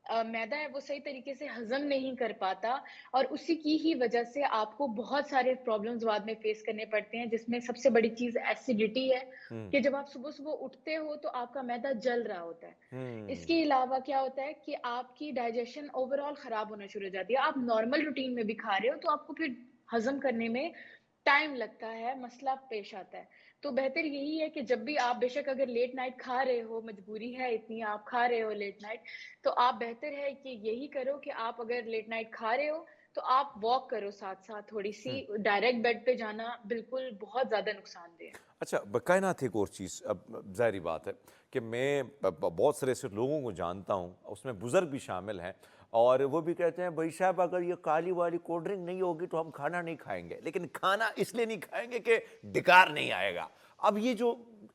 मैदा है वो सही तरीके से हज़म नहीं कर पाता और उसी की ही वजह से आपको बहुत सारे प्रॉब्लम्स बाद में फेस करने पड़ते हैं जिसमें सबसे बड़ी चीज़ एसिडिटी है हम्म। कि जब आप सुबह-सुबह उठते हो तो आपका मैदा जल रहा होता है। हम्म। इसके अलावा क्या होता है कि आपकी डाइजेशन ओवरऑल खराब होना शुरू हो जाती है। आप नॉर्मल रूटीन में भी खा रहे हो तो आपको फिर हज़म करने में टाइम लगता है, मसला पेश आता है। तो बेहतर यही है कि जब भी आप बेशक अगर लेट नाइट खा रहे हो, मजबूरी है इतनी आप खा रहे हो लेट नाइट, तो आप बेहतर है कि यही करो कि आप अगर लेट नाइट खा रहे हो, तो आप वॉक करो साथ-साथ थोड़ी-सी, हम्म। डायरेक्ट बेड पे जाना बिल्कुल बहुत ज़्यादा नुकसानदेह है। अच्छा, कायनात एक और चीज़, अब ज़ाहिर बात है कि मैं बहुत सारे ऐसे लोगों को जानता हूँ, उसमें बुज़ुर्ग भी शामिल हैं, और वो भी कहते हैं भाई साहब अगर ये काली वाली कोल्ड ड्रिंक नहीं होगी तो हम खाना नहीं खाएंगे। लेकिन खाना इसलिए नहीं खाएंगे कि डिकार नहीं आएगा। अब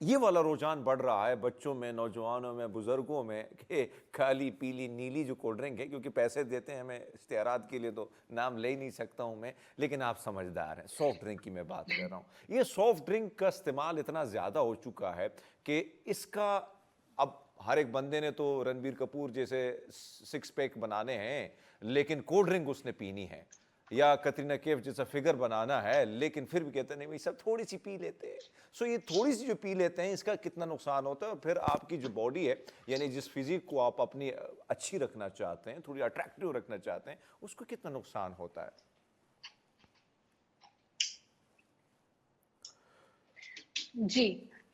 ये वाला रुझान बढ़ रहा है बच्चों में, नौजवानों में, बुजुर्गों में, कि काली पीली नीली जो कोल्ड ड्रिंक है, क्योंकि पैसे देते हैं हमें इश्तिहारात के लिए, तो नाम ले ही नहीं सकता हूँ मैं, लेकिन आप समझदार हैं, सॉफ्ट ड्रिंक की मैं बात कर रहा हूँ। ये सॉफ्ट ड्रिंक का इस्तेमाल इतना ज़्यादा हो चुका है कि इसका अब हर एक बंदे ने तो रणबीर कपूर जैसे सिक्स पैक बनाने हैं, लेकिन कोल्ड ड्रिंक उसने पीनी है, या कतरीना कैफ जैसा फिगर बनाना है, लेकिन फिर भी कहते हैं नहीं भाई सब थोड़ी सी पी लेते हैं। सो ये थोड़ी सी जो पी लेते हैं इसका कितना नुकसान होता है, और फिर आपकी जो बॉडी है, यानी जिस फिजिक को आप अपनी अच्छी रखना चाहते हैं, थोड़ी अट्रैक्टिव रखना चाहते हैं, उसको कितना नुकसान होता है? जी।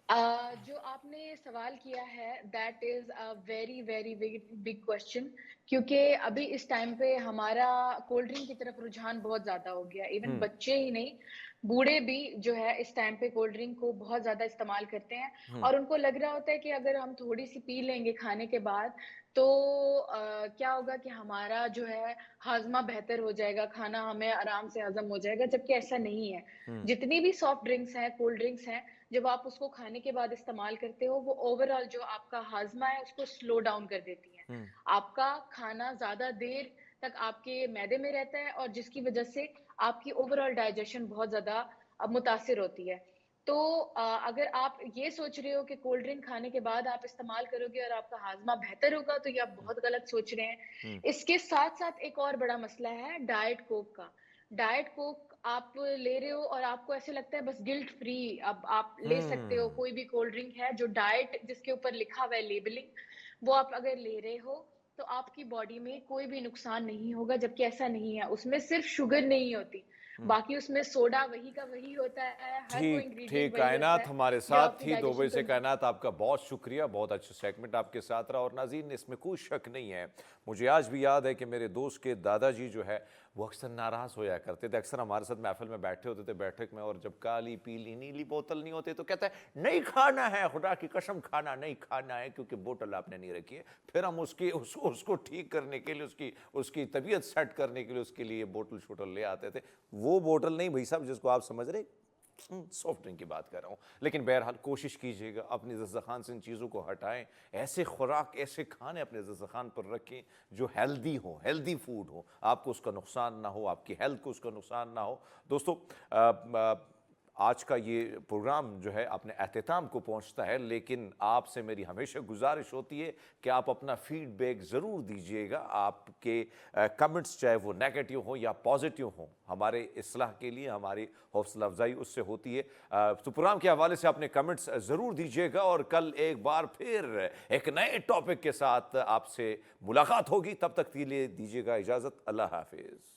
जो आपने सवाल किया है that is a very very big question, क्योंकि अभी इस टाइम पे हमारा कोल्ड ड्रिंक की तरफ रुझान बहुत ज्यादा हो गया। इवन हम्म। बच्चे ही नहीं, बूढ़े भी जो है इस टाइम पे कोल्ड ड्रिंक को बहुत ज्यादा इस्तेमाल करते हैं। हम्म। और उनको लग रहा होता है कि अगर हम थोड़ी सी पी लेंगे खाने के बाद तो क्या होगा कि हमारा जो है हाजमा बेहतर हो जाएगा, खाना हमें आराम से हजम हो जाएगा, जबकि ऐसा नहीं है। हम्म। जितनी भी सॉफ्ट ड्रिंक्स हैं, कोल्ड ड्रिंक्स हैं, जब आप उसको खाने के बाद इस्तेमाल करते हो, वो ओवरऑल जो आपका हाजमा है उसको स्लो डाउन कर देती हैं। हम्म। आपका खाना ज़्यादा देर तक आपके मैदे में रहता है और जिसकी वजह से आपकी ओवरऑल डाइजेशन बहुत ज़्यादा मुतासिर होती है। तो अगर आप ये सोच रहे हो कि कोल्ड ड्रिंक खाने के बाद आप इस्तेमाल करोगे और आपका हाजमा बेहतर होगा, तो ये आप बहुत गलत सोच रहे हैं। हम्म। इसके साथ-साथ एक और बड़ा मसला है डाइट कोक का। डाइट कोक आप ले रहे हो और आपको ऐसे लगता है बस गिल्ट फ्री, अब आप ले सकते हो हम्म। कोई भी कोल्ड ड्रिंक है जो डाइट जिसके ऊपर लिखा हुआ है लेबलिंग, वो आप अगर ले रहे हो तो आपकी बॉडी में कोई भी नुकसान नहीं होगा, जबकि ऐसा नहीं है। उसमें सिर्फ शुगर नहीं होती, हम्म। बाकी उसमें सोडा वही का वही होता है, हर वो ठीक इंग्रेडिएंट ठीक, वही होता कायनात है हमारे जो साथ आपकी थी दुबई डाइजेशन से। को। कायनात आपका बहुत शुक्रिया, बहुत अच्छा सेगमेंट आपके साथ रहा। और नाज़रीन, इसमें कोई शक नहीं है, मुझे आज भी याद है कि मेरे दोस्त के दादाजी जो है वो अक्सर नाराज़ होया करते थे। अक्सर हमारे साथ महफिल में बैठे होते थे बैठक में, और जब काली पीली नीली बोतल नहीं होती तो कहता है नहीं खाना है, खुदा की कसम खाना नहीं खाना है, क्योंकि बोतल आपने नहीं रखी है। फिर हम उसको ठीक करने के लिए, उसकी उसकी तबीयत सेट करने के लिए उसके लिए बोतल शोटल ले आते थे। वो बोतल नहीं भाई साहब जिसको आप समझ रहे, सॉफ्ट ड्रिंक की बात कर रहा हूँ। लेकिन बहरहाल कोशिश कीजिएगा अपनी दस्तरखान से इन चीज़ों को हटाएं, ऐसे खुराक ऐसे खाने अपने दस्तरखान पर रखें जो हेल्दी हो, हेल्दी फूड हो, आपको उसका नुकसान ना हो, आपकी हेल्थ को उसका नुकसान ना हो। दोस्तों, आज का ये प्रोग्राम जो है अपने अख्ताम को पहुंचता है, लेकिन आपसे मेरी हमेशा गुजारिश होती है कि आप अपना फीडबैक ज़रूर दीजिएगा। आपके कमेंट्स चाहे वो नेगेटिव हो या पॉजिटिव हो, हमारे इस्लाह के लिए, हमारी हौसला अफजाई उससे होती है। तो प्रोग्राम के हवाले से अपने कमेंट्स ज़रूर दीजिएगा, और कल एक बार फिर एक नए टॉपिक के साथ आपसे मुलाकात होगी। तब तक के लिए दीजिएगा इजाज़त। अल्लाह हाफिज़।